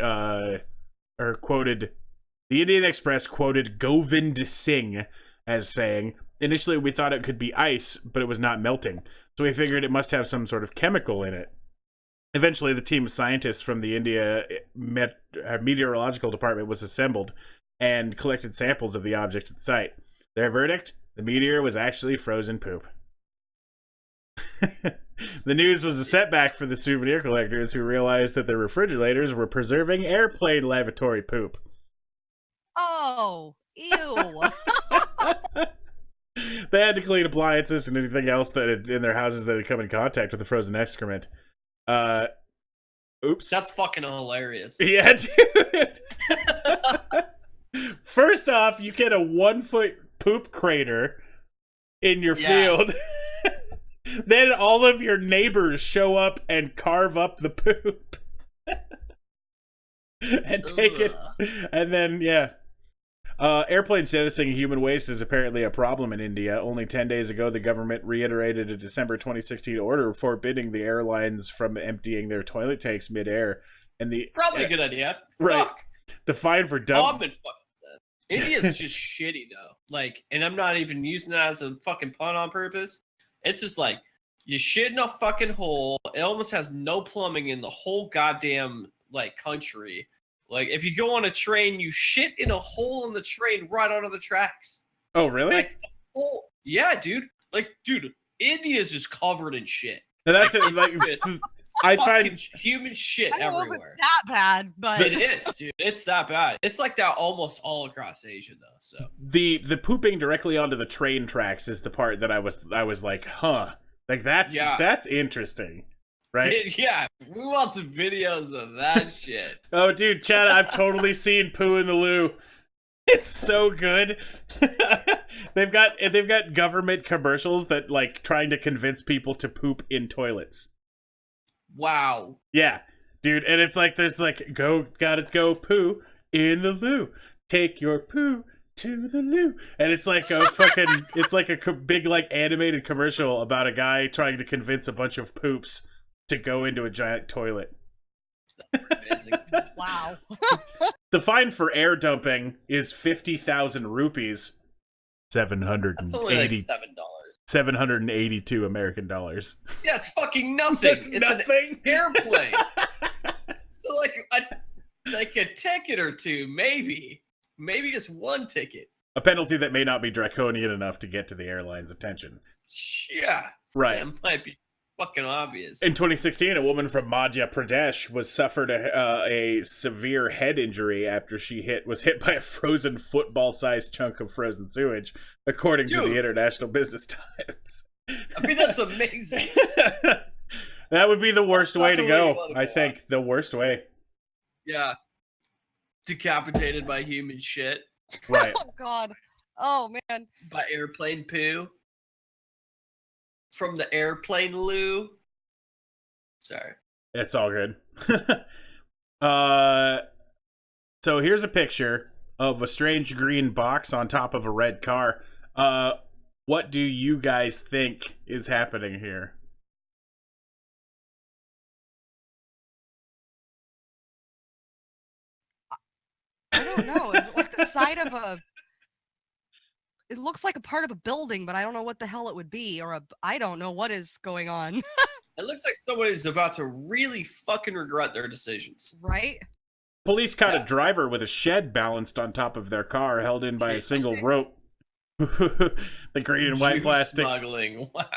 Govind Singh as saying, "Initially, we thought it could be ice, but it was not melting, so we figured it must have some sort of chemical in it." Eventually, the team of scientists from the India Meteorological Department was assembled and collected samples of the object at the site. Their verdict? The meteor was actually frozen poop. The news was a setback for the souvenir collectors who realized that their refrigerators were preserving airplane lavatory poop. Oh, ew. They had to clean appliances and anything else that had, in their houses that had come in contact with the frozen excrement. Oops. That's fucking hilarious. Yeah, dude. First off, you get a 1-foot poop crater in your field. Then all of your neighbors show up and carve up the poop. And take it. And then, Airplane jettisoning human waste is apparently a problem in India. Only 10 days ago, the government reiterated a December 2016 order forbidding the airlines from emptying their toilet tanks midair. And Probably a good idea. Right. Fuck. The fine for Common fucking sense. India's just shitty though. Like, and I'm not even using that as a fucking pun on purpose. It's just like you shit in a fucking hole. It almost has no plumbing in the whole goddamn like country. Like, if you go on a train, you shit in a hole in the train right onto the tracks. Oh, really? Like, yeah, dude. Like, dude, India's just covered in shit. Now that's it. Like, I find human shit I don't know if everywhere. it's that bad, but It is, dude. It's that bad. It's like that almost all across Asia, though. So the pooping directly onto the train tracks is the part that I was like, huh, like that's interesting, right? Yeah, we want some videos of that shit. Oh, dude, Chad, I've totally seen poo in the loo. It's so good. they've got government commercials that like trying to convince people to poop in toilets. Wow. Yeah, dude, and it's like there's like gotta go poo in the loo. Take your poo to the loo, and it's like a fucking it's like a big like animated commercial about a guy trying to convince a bunch of poops to go into a giant toilet. wow. The fine for air dumping is 50,000 rupees, That's only like $7. 782 American dollars. Yeah, it's fucking nothing. That's It's nothing. an airplane. So like a ticket or two, maybe just one ticket. A penalty that may not be draconian enough to get to the airline's attention. Yeah, Right. That might be fucking obvious. In 2016, a woman from Madhya Pradesh suffered a severe head injury after she was hit by a frozen football-sized chunk of frozen sewage, according to the International Business Times. I mean, that's amazing. That would be the worst way to go, I go. think. The worst way. Yeah. Decapitated by human shit. Right. Oh god. Oh man. By airplane poo. From the airplane loo. Sorry. It's all good. So here's a picture of a strange green box on top of a red car. What do you guys think is happening here? I don't know. Is it like the side of a? It looks like a part of a building, but I don't know what the hell it would be, or I don't know what is going on. It looks like somebody's about to really fucking regret their decisions. Right? Police caught a driver with a shed balanced on top of their car, held in by a single rope. The green and white Juice plastic. Smuggling. Wow.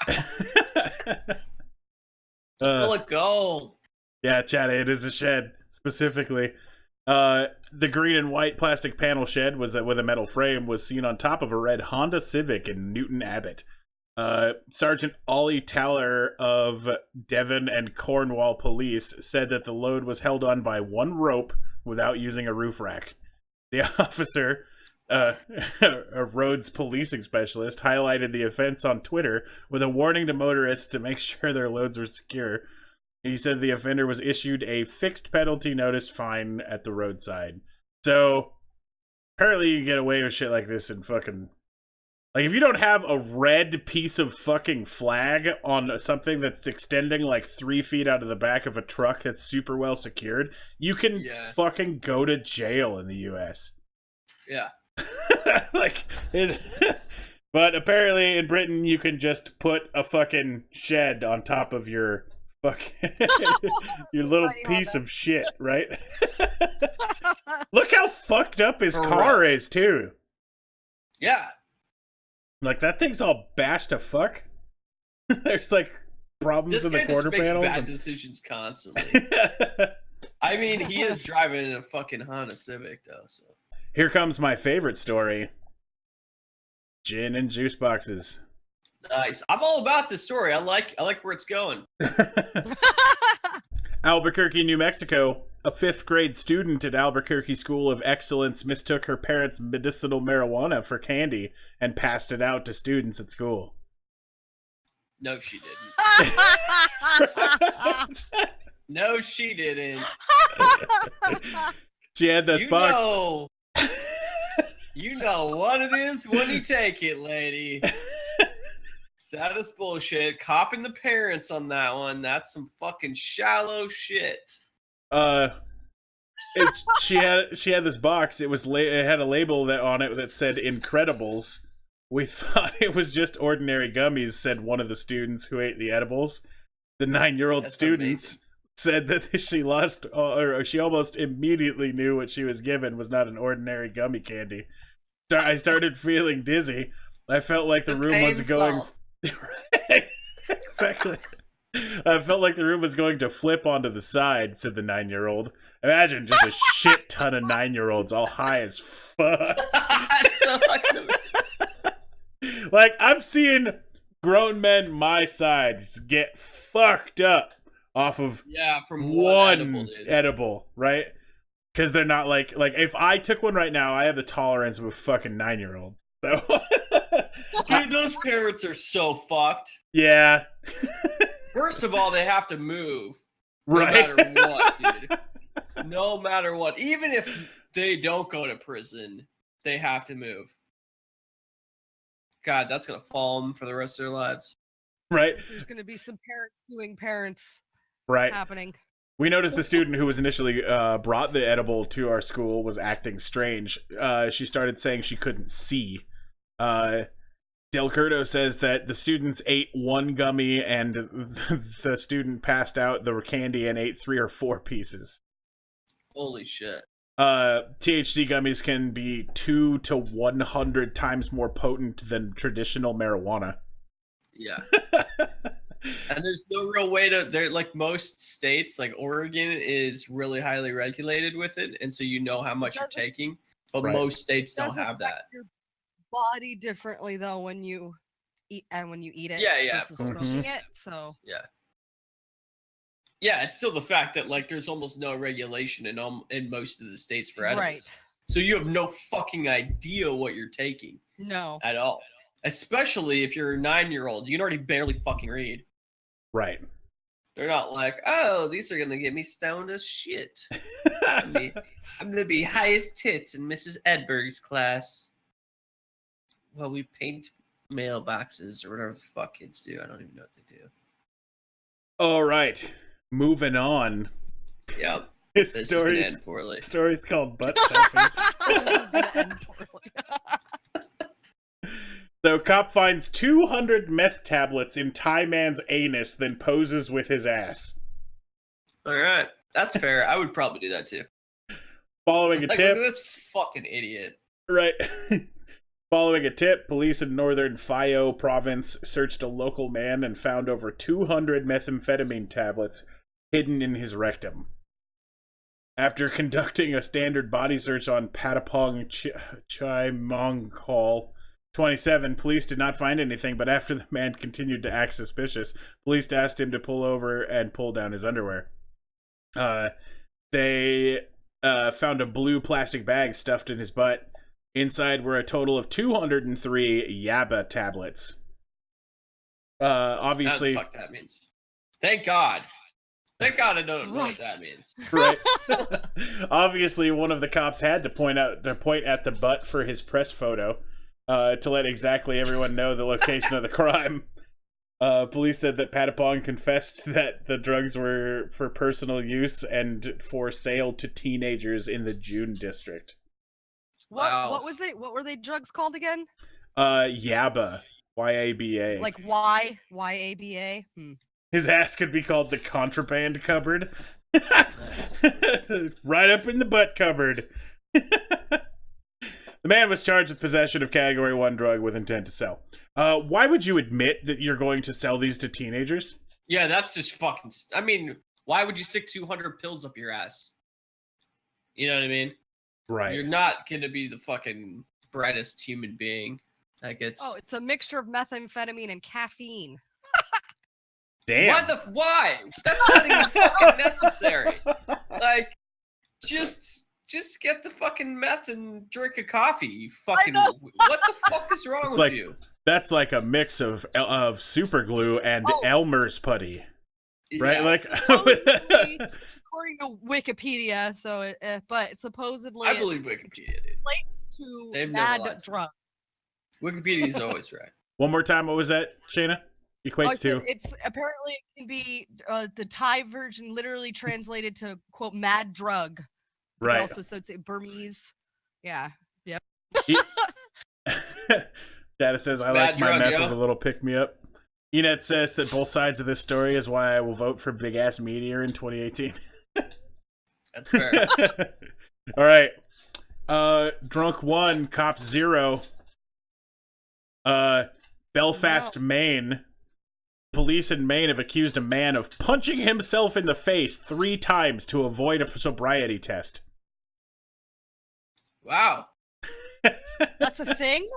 Full of gold. Yeah, Chad, it is a shed, specifically. The green and white plastic panel shed with a metal frame was seen on top of a red Honda Civic in Newton Abbott. Sergeant Ollie Taller of Devon and Cornwall Police said that the load was held on by one rope without using a roof rack. The officer, a Rhodes policing specialist, highlighted the offense on Twitter with a warning to motorists to make sure their loads were secure. He said the offender was issued a fixed penalty notice fine at the roadside. So, apparently you can get away with shit like this in fucking... Like, if you don't have a red piece of fucking flag on something that's extending like 3 feet out of the back of a truck that's super well secured, you can fucking go to jail in the U.S. Yeah. But apparently in Britain you can just put a fucking shed on top of your fucking your little piece of shit, right? Look how fucked up his car is too. Yeah. Like, that thing's all bashed to fuck. There's like problems in the quarter panels. This guy just makes bad decisions constantly. I mean, he is driving in a fucking Honda Civic though, so. Here comes my favorite story. Gin and juice boxes. Nice. I'm all about this story. I like where it's going. Albuquerque, New Mexico. A 5th grade student at Albuquerque School of Excellence mistook her parents' medicinal marijuana for candy and passed it out to students at school. No, she didn't. No, she didn't. She had this box. You know what it is when you take it, lady. That is bullshit. Copping the parents on that one. That's some fucking shallow shit. She had this box. It had a label on it that said Incredibles. We thought it was just ordinary gummies, said one of the students who ate the edibles. The 9-year-old students said that she almost immediately knew what she was given was not an ordinary gummy candy. I started feeling dizzy. I felt like the room was going... Exactly. I felt like the room was going to flip onto the side, said the 9-year-old. Imagine just a shit ton of 9-year-olds all high as fuck. Like, I'm seeing grown men my size get fucked up off of from one edible, right? Because they're not like if I took one right now, I have the tolerance of a fucking 9-year-old. So, dude, those parents are so fucked. Yeah. First of all, they have to move. Right. No matter what, dude. No matter what. Even if they don't go to prison, they have to move. God, that's going to fall them for the rest of their lives. Right. There's going to be some parents suing parents happening. We noticed the student who was initially brought the edible to our school was acting strange. She started saying she couldn't see. Del Curto says that the students ate one gummy and the student passed out the candy and ate 3 or 4 pieces. Holy shit. THC gummies can be 2 to 100 times more potent than traditional marijuana. Yeah. And there's no real way to... Like most states, like Oregon is really highly regulated with it, and so you know how much you're taking, but most states don't have that. Body differently though when you eat it versus smoking it, so it's still the fact that like there's almost no regulation in most of the states for edibles, so you have no fucking idea what you're taking at all, especially if you're a 9-year-old. You can already barely fucking read, right? They're not like, oh, these are gonna get me stoned as shit. I'm gonna be high as tits in Mrs. Edberg's class. Well, we paint mailboxes or whatever the fuck kids do. I don't even know what they do. All right. Moving on. Yep. This is going to end poorly. Story's called Butt Selfie. So, cop finds 200 meth tablets in Thai man's anus, then poses with his ass. All right. That's fair. I would probably do that too. Following a tip. Look at this fucking idiot. Right. Following a tip, police in northern Phao province searched a local man and found over 200 methamphetamine tablets hidden in his rectum. After conducting a standard body search on Patapong Chai Mongkol 27, police did not find anything, but after the man continued to act suspicious, police asked him to pull over and pull down his underwear. They found a blue plastic bag stuffed in his butt. Inside were a total of 203 Yaba tablets. Obviously... What the fuck that means. Thank God. Thank God I don't know what that means. Right. Obviously, one of the cops had to point at the butt for his press photo to let exactly everyone know the location of the crime. Police said that Patapong confessed that the drugs were for personal use and for sale to teenagers in the June district. What were they drugs called again? Yaba. Y-A-B-A. Like Y? Y-A-B-A? His ass could be called the contraband cupboard. Right up in the butt cupboard. The man was charged with possession of Category 1 drug with intent to sell. Why would you admit that you're going to sell these to teenagers? Yeah, that's just fucking... I mean, why would you stick 200 pills up your ass? You know what I mean? Right. You're not going to be the fucking brightest human being that gets... Oh, it's a mixture of methamphetamine and caffeine. Damn. Why? That's not even fucking necessary. Like, just get the fucking meth and drink a coffee. You fucking... What the fuck is wrong with you? That's like a mix of super glue and Elmer's putty. Right? Yeah. Like... According to Wikipedia, but supposedly... I believe Wikipedia, dude. to They've never lied mad to me. drug. Wikipedia's always right. One more time, what was that, Shayna? I Equates said to it's apparently it can be the Thai version literally translated to quote mad drug. You right. can also associate Burmese. Yeah. Yep. Data says, It's I bad like my drug, meth yo. with a little pick-me-up. Enet says that both sides of this story is why I will vote for big-ass Meteor in 2018. That's fair. All right. Drunk 1, Cop 0. Belfast, No. Maine. Police in Maine have accused a man of punching himself in the face 3 times to avoid a sobriety test. Wow. That's a thing?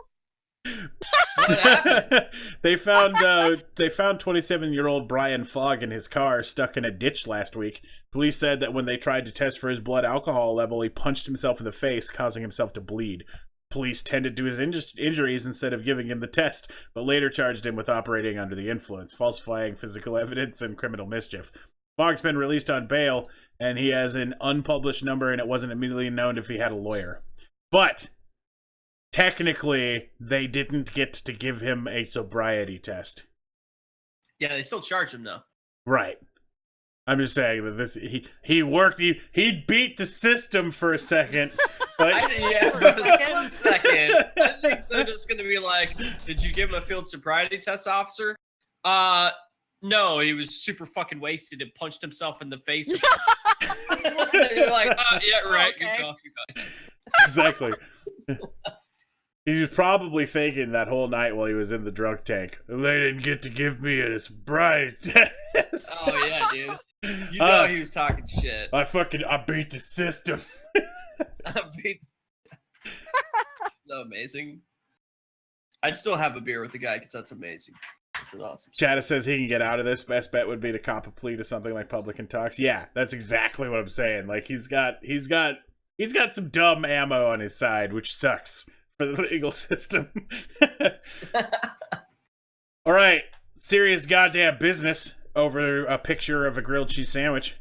What happened? They found 27-year-old Brian Fogg in his car stuck in a ditch last week. Police said that when they tried to test for his blood alcohol level, he punched himself in the face, causing himself to bleed. Police tended to his injuries instead of giving him the test, but later charged him with operating under the influence, falsifying physical evidence, and criminal mischief. Fogg's been released on bail, and he has an unpublished number, and it wasn't immediately known if he had a lawyer. But technically, they didn't get to give him a sobriety test. Yeah, they still charge him though. Right. I'm just saying that this he worked he beat the system for a second. But For a split second, I think they're just gonna be like, "Did you give him a field sobriety test, officer?" No, he was super fucking wasted and punched himself in the face. And you're like, yeah, right. Okay. Keep going. exactly. He was probably thinking that whole night while he was in the drunk tank, they didn't get to give me a sobriety test. Oh yeah, dude. You know he was talking shit. I beat the system. So amazing. I'd still have a beer with the guy because that's amazing. It's an awesome. Chada says he can get out of this. Best bet would be to cop a plea to something like public intox. Yeah, that's exactly what I'm saying. Like he's got some dumb ammo on his side, which sucks for the legal system. All right, serious goddamn business over a picture of a grilled cheese sandwich.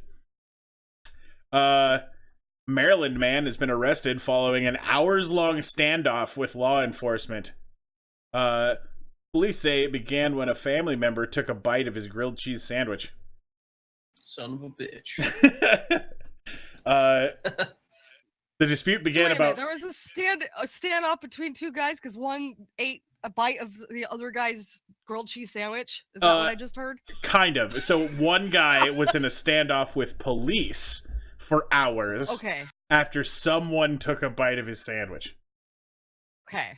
Maryland man has been arrested following an hours-long standoff with law enforcement. Police say it began when a family member took a bite of his grilled cheese sandwich. Son of a bitch. The dispute began about... There was a standoff between 2 guys because one ate a bite of the other guy's grilled cheese sandwich. Is that what I just heard? Kind of. So one guy was in a standoff with police for hours. Okay. After someone took a bite of his sandwich. Okay.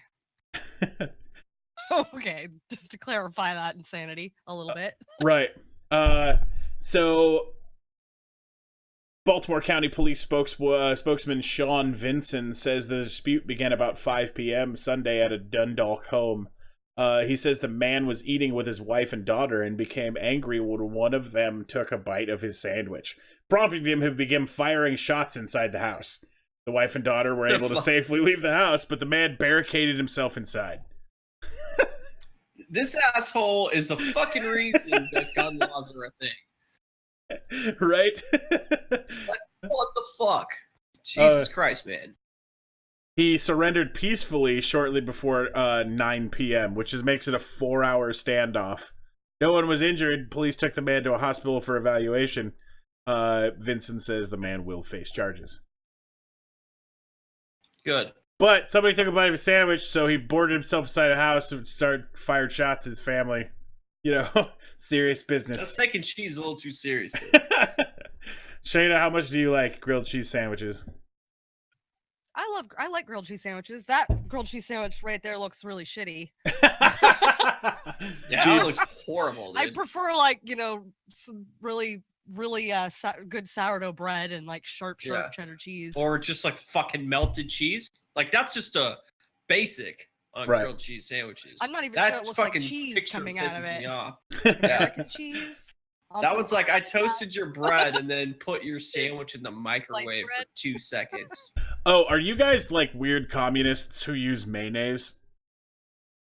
Okay, just to clarify that insanity a little bit. Right. So Baltimore County Police spokesman Sean Vinson says the dispute began about 5 p.m. Sunday at a Dundalk home. He says the man was eating with his wife and daughter and became angry when one of them took a bite of his sandwich, prompting him to begin firing shots inside the house. The wife and daughter were able to safely leave the house, but the man barricaded himself inside. This asshole is the fucking reason that gun laws are a thing. Right? What the fuck? Jesus Christ, man. He surrendered peacefully shortly before 9 p.m., which makes it a 4-hour standoff. No one was injured. Police took the man to a hospital for evaluation. Vincent says the man will face charges. Good. But somebody took a bite of his sandwich, so he boarded himself inside a house and fired shots at his family. You know, serious business. That's taking cheese a little too seriously. Shayna, how much do you like grilled cheese sandwiches? I like grilled cheese sandwiches. That grilled cheese sandwich right there looks really shitty. Yeah, it looks horrible, dude. I prefer some really good sourdough bread and sharp cheddar cheese. Or just fucking melted cheese. That's just a basic on grilled cheese sandwiches. I'm not even that sure it looks fucking like cheese picture coming out of pisses it. me off. American cheese. That one's I toasted your bread and then put your sandwich in the microwave for 2 seconds. Oh, are you guys weird communists who use mayonnaise?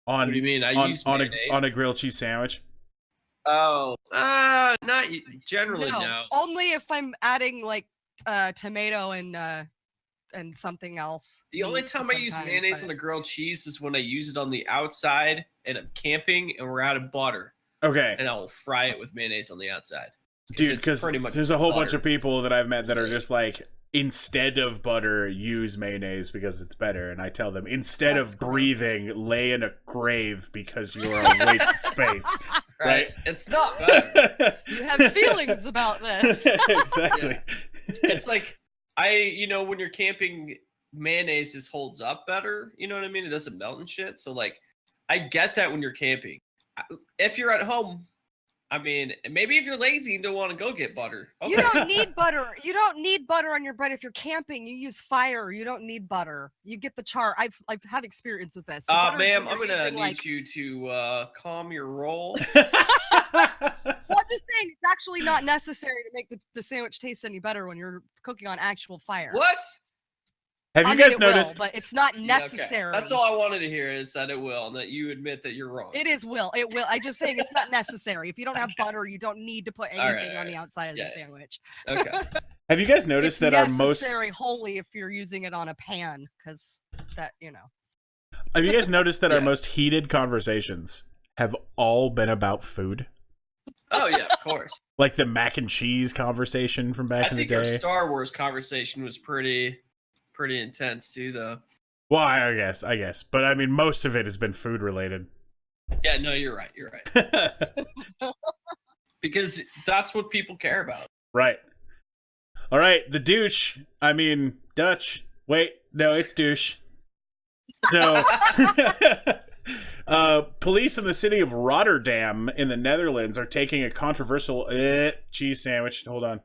What do you mean? I use mayonnaise on a grilled cheese sandwich? Oh, not generally. No. Only if I'm adding tomato and and something else. The only meat time of I some use kind, mayonnaise but on a grilled cheese is when I use it on the outside and I'm camping and we're out of butter. Okay. And I'll fry it with mayonnaise on the outside. Dude, because there's a whole bunch of butter. people that I've met that are just like, instead of butter, use mayonnaise because it's better. And I tell them, instead That's of gross. breathing, lay in a grave because you are a waste of space. Right? It's not better. You have feelings about this. Exactly. Yeah. It's like, when you're camping, mayonnaise just holds up better. You know what I mean? It doesn't melt and shit. So, like, I get that when you're camping. If you're at home, I mean, maybe if you're lazy and don't want to go get butter. Okay. You don't need butter. You don't need butter on your bread if you're camping. You use fire. You don't need butter. You get the char. I've had experience with this. Ma'am, I'm gonna need you to calm your roll. Well, I'm just saying it's actually not necessary to make the sandwich taste any better when you're cooking on actual fire. What? Have you guys noticed? But it's not necessary. Okay. That's all I wanted to hear is that it will, and that you admit that you're wrong. It will. I'm just saying it's not necessary. If you don't have butter, you don't need to put anything on the outside of the sandwich. Okay. Have you guys noticed that our most necessary wholly if you're using it on a pan, because that Have you guys noticed that our most heated conversations have all been about food? Oh yeah, of course. Like the mac and cheese conversation from back in the day. I think our Star Wars conversation was pretty intense too, though. Well, I guess, but I mean, most of it has been food related. Yeah, no, you're right. Because that's what people care about. Right. All right, the douche. I mean, Dutch. Wait, no, it's douche. So, police in the city of Rotterdam in the Netherlands are taking a controversial cheese sandwich. Hold on.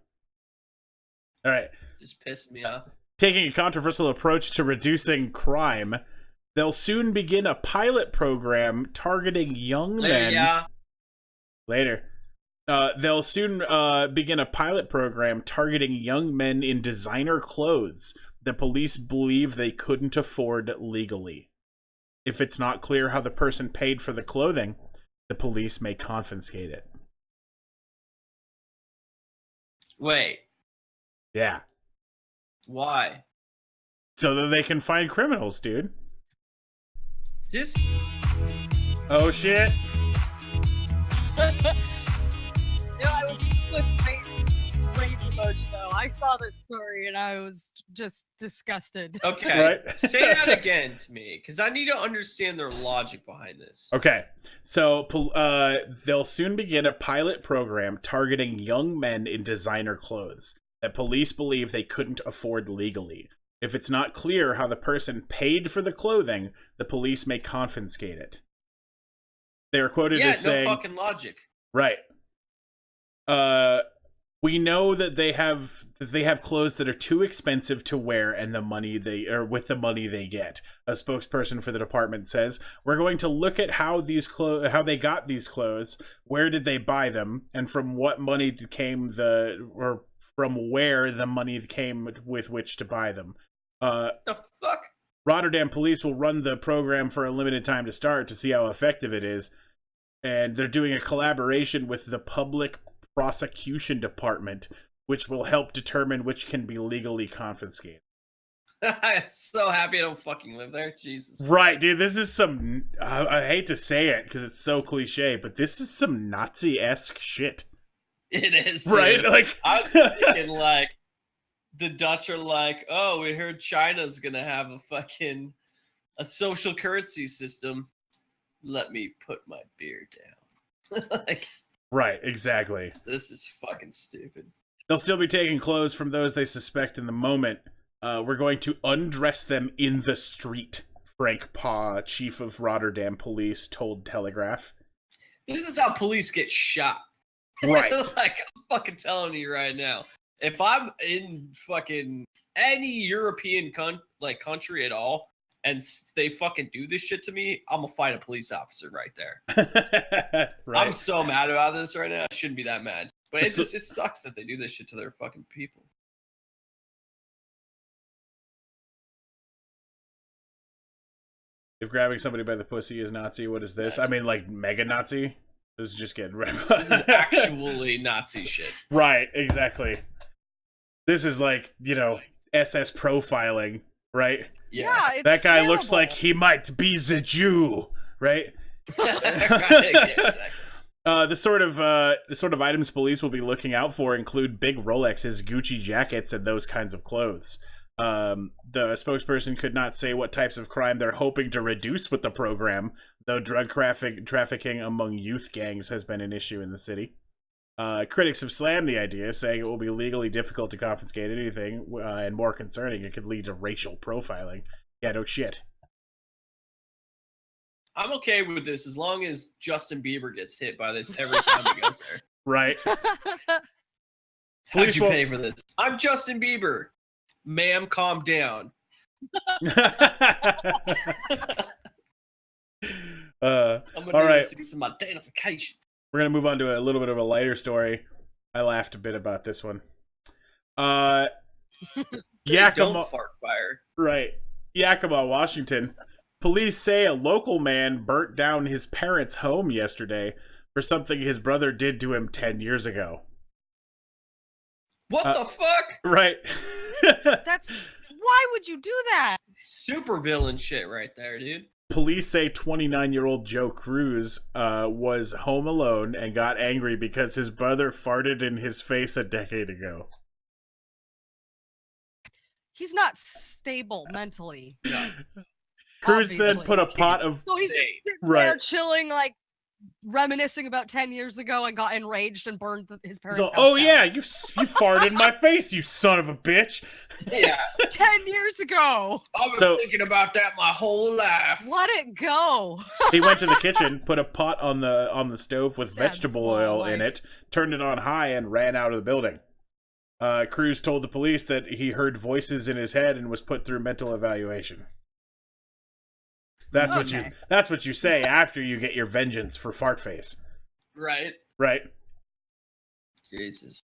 All right. Just pissed me off. Taking a controversial approach to reducing crime, they'll soon begin a pilot program targeting young men. Yeah. Later. They'll soon begin a pilot program targeting young men in designer clothes that police believe they couldn't afford legally. If it's not clear how the person paid for the clothing, the police may confiscate it. Wait. Yeah. Why? So that they can find criminals, dude. This. Oh shit. I was with rage emoji though. I saw this story and I was just disgusted. Okay. Right? Say that again to me, because I need to understand their logic behind this. Okay. So they'll soon begin a pilot program targeting young men in designer clothes that police believe they couldn't afford legally. If it's not clear how the person paid for the clothing, the police may confiscate it. They are quoted as saying, no fucking logic. Right. We know that they have clothes that are too expensive to wear and with the money they get. A spokesperson for the department says, "We're going to look at how they got these clothes, where did they buy them, and from what money from where the money came with which to buy them." The fuck? Rotterdam police will run the program for a limited time to start to see how effective it is. And they're doing a collaboration with the Public Prosecution Department, which will help determine which can be legally confiscated. I'm so happy I don't fucking live there. Jesus Right, Christ. dude, this is some... I hate to say it because it's so cliche, but this is some Nazi-esque shit. It is, right? dude. Like, I was thinking, like, the Dutch are like, oh, we heard China's gonna have a social currency system. Let me put my beer down. Like, right, exactly. this is fucking stupid. They'll still be taking clothes from those they suspect in the moment. We're going to undress them in the street, Frank Paw, chief of Rotterdam police, told Telegraph. This is how police get shot. Right. Like, I'm fucking telling you right now. If I'm in fucking any European country at all, and they fucking do this shit to me, I'm gonna fight a police officer right there. Right. I'm so mad about this right now. I shouldn't be that mad. But it sucks that they do this shit to their fucking people. If grabbing somebody by the pussy is Nazi, what is this? Yes. I mean, like, mega Nazi? This is just getting rid of. This is actually Nazi shit. Right, exactly. This is like, SS profiling, right? Yeah, it's That guy terrible. looks like he might be the Jew, right? Right, exactly. The sort of items police will be looking out for include big Rolexes, Gucci jackets, and those kinds of clothes. The spokesperson could not say what types of crime they're hoping to reduce with the program, though drug trafficking among youth gangs has been an issue in the city. Critics have slammed the idea, saying it will be legally difficult to confiscate anything, and more concerning, it could lead to racial profiling. Yeah, no shit. I'm okay with this as long as Justin Bieber gets hit by this every time he goes there. Right. How'd Police you will- pay for this? I'm Justin Bieber. Ma'am, calm down. I'm gonna all right. see some identification. We're gonna move on to a little bit of a lighter story. I laughed a bit about this one. Yakima, Don't fart fire. right? Yakima, Washington. Police say a local man burnt down his parents' home yesterday for something his brother did to him 10 years ago. What the fuck? Right. That's why would you do that? Super villain shit right there, dude. Police say 29-year-old Joe Cruz was home alone and got angry because his brother farted in his face a decade ago. He's not stable mentally. No. Cruz then Obviously. put a pot of... So he's just Hey, sitting there right. chilling, like reminiscing about 10 years ago, and got enraged and burned his parents' So, house oh down. yeah, you farted in my face, you son of a bitch. Yeah. 10 years ago. I've been So- thinking about that my whole life. Let it go. He went to the kitchen, put a pot on the stove with Sad, vegetable small oil in life. it, turned it on high, and ran out of the building. Cruz told the police that he heard voices in his head and was put through mental evaluation. That's Okay. what you say after you get your vengeance for fart face, Right? right? Jesus.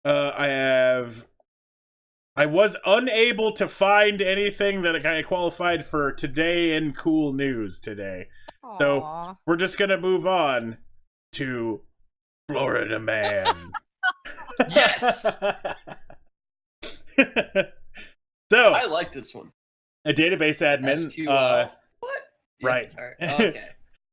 I was unable to find anything that I qualified for today in cool news today. So- Aw. We're just gonna move on to Florida Man. Yes. So, I like this one. a database admin, SQL. What? Yeah, right. sorry. Okay.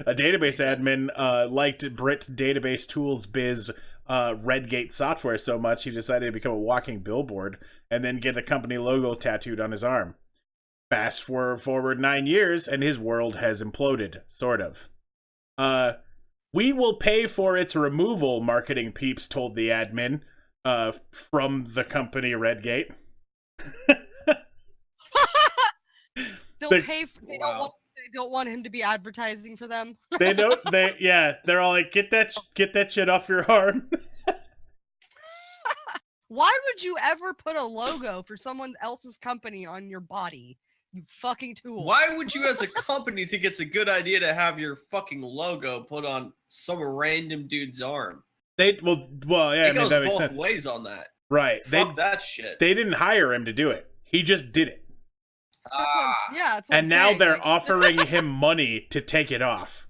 a database Makes sense. admin liked Brit Database Tools Biz Redgate software so much he decided to become a walking billboard and then get the company logo tattooed on his arm. Fast forward 9 years and his world has imploded, sort of. We will pay for its removal, marketing peeps told the admin from the company Redgate. They'll They- pay for, they Wow. don't want him to be advertising for them. They're all like, get that shit off your arm. Why would you ever put a logo for someone else's company on your body? You fucking tool. Why would you, as a company, think it's a good idea to have your fucking logo put on some random dude's arm? Yeah, It I mean goes that makes both sense. ways on that. Right. Fuck that shit. They didn't hire him to do it. He just did it. That's what I'm, yeah, that's what And I'm now saying. they're like, offering him money to take it off.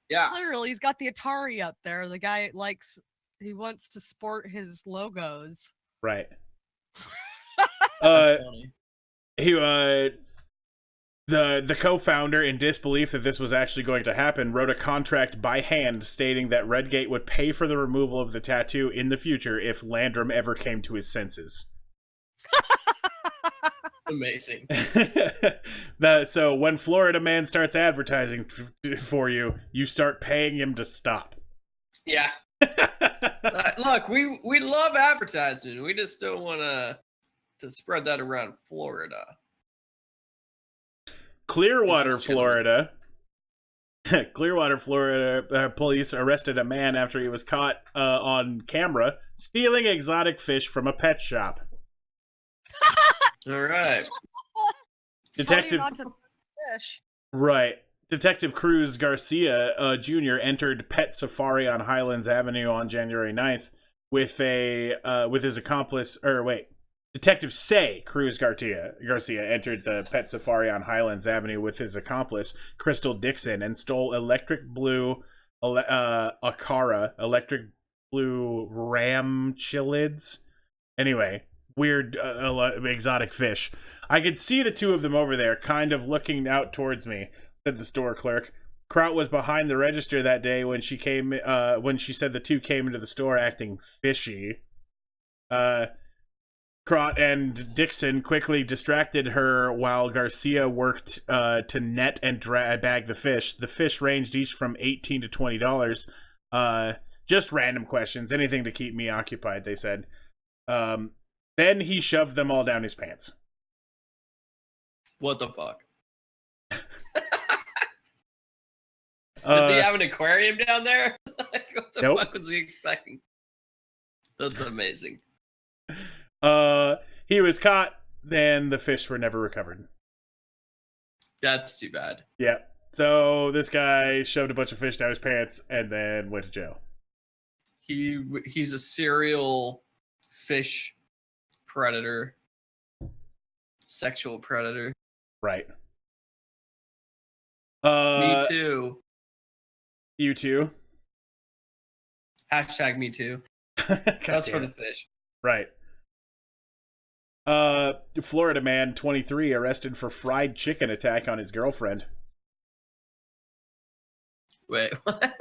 Yeah. Clearly, he's got the Atari up there. The guy likes, he wants to sport his logos. Right. That's funny. He the co-founder, in disbelief that this was actually going to happen, wrote a contract by hand stating that Redgate would pay for the removal of the tattoo in the future if Landrum ever came to his senses. Amazing. So when Florida Man starts advertising for you, you start paying him to stop. Yeah. Look, we love advertising. We just don't want to spread that around Florida. Clearwater, This is chilling. Florida. Clearwater, Florida police arrested a man after he was caught on camera stealing exotic fish from a pet shop. All right. Detective, Tell you not to fish. right. Detective Cruz Garcia Jr. entered Pet Safari on Highlands Avenue on January 9th with his accomplice, Detective Say Cruz Garcia entered the Pet Safari on Highlands Avenue with his accomplice, Crystal Dixon, and stole electric blue Acara, electric blue ram chilids. Anyway, weird exotic fish. I could see the two of them over there, kind of looking out towards me, said the store clerk. Kraut was behind the register that day when she said the two came into the store acting fishy. Kraut and Dixon quickly distracted her while Garcia worked to net and bag the fish. The fish ranged each from $18 to $20. Just random questions, anything to keep me occupied, they said. Then he shoved them all down his pants. What the fuck? Did he have an aquarium down there? Like, what the fuck was he expecting? That's amazing. He was caught, then the fish were never recovered. That's too bad. Yeah. So this guy shoved a bunch of fish down his pants and then went to jail. He's a serial fish predator. Sexual predator. Right. Me too. You too? Hashtag me too. That's for the fish. Right. Florida man, 23, arrested for fried chicken attack on his girlfriend. Wait, what?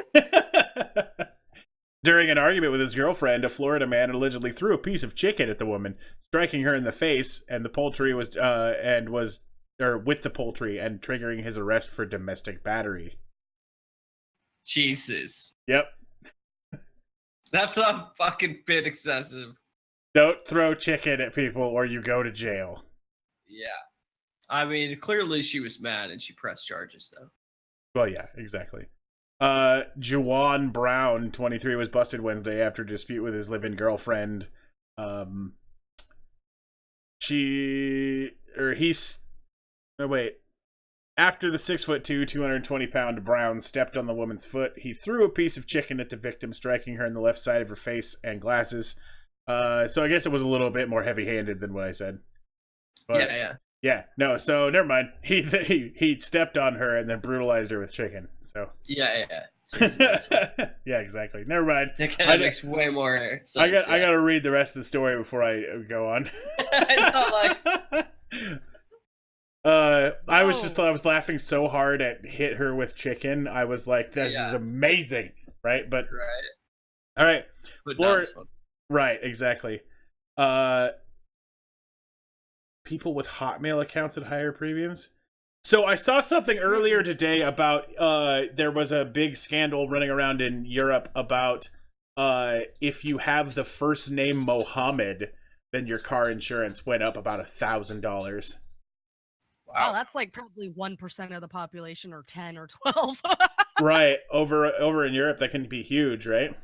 During an argument with his girlfriend, a Florida man allegedly threw a piece of chicken at the woman, striking her in the face, and the poultry with the poultry and triggering his arrest for domestic battery. Jesus. Yep. That's a fucking bit excessive. Don't throw chicken at people or you go to jail. Yeah. I mean, clearly she was mad and she pressed charges, though. Well, yeah, exactly. Juwan Brown, 23, was busted Wednesday after a dispute with his live-in girlfriend. After the 6'2", 220-pound Brown stepped on the woman's foot, he threw a piece of chicken at the victim, striking her in the left side of her face and glasses. So I guess it was a little bit more heavy-handed than what I said. But, yeah. No, so never mind. He stepped on her and then brutalized her with chicken. So yeah. So yeah, exactly. Never mind. That kind of makes way more sense. I got to read the rest of the story before I go on. I know, I was laughing so hard at hit her with chicken. I was like, this is amazing, right? But all right, right, exactly. People with Hotmail accounts at higher premiums. So I saw something earlier today about there was a big scandal running around in Europe about if you have the first name Mohammed, then your car insurance went up about $1,000. Wow, that's like probably 1% of the population, or 10 or 12. Right, over in Europe, that can be huge, right?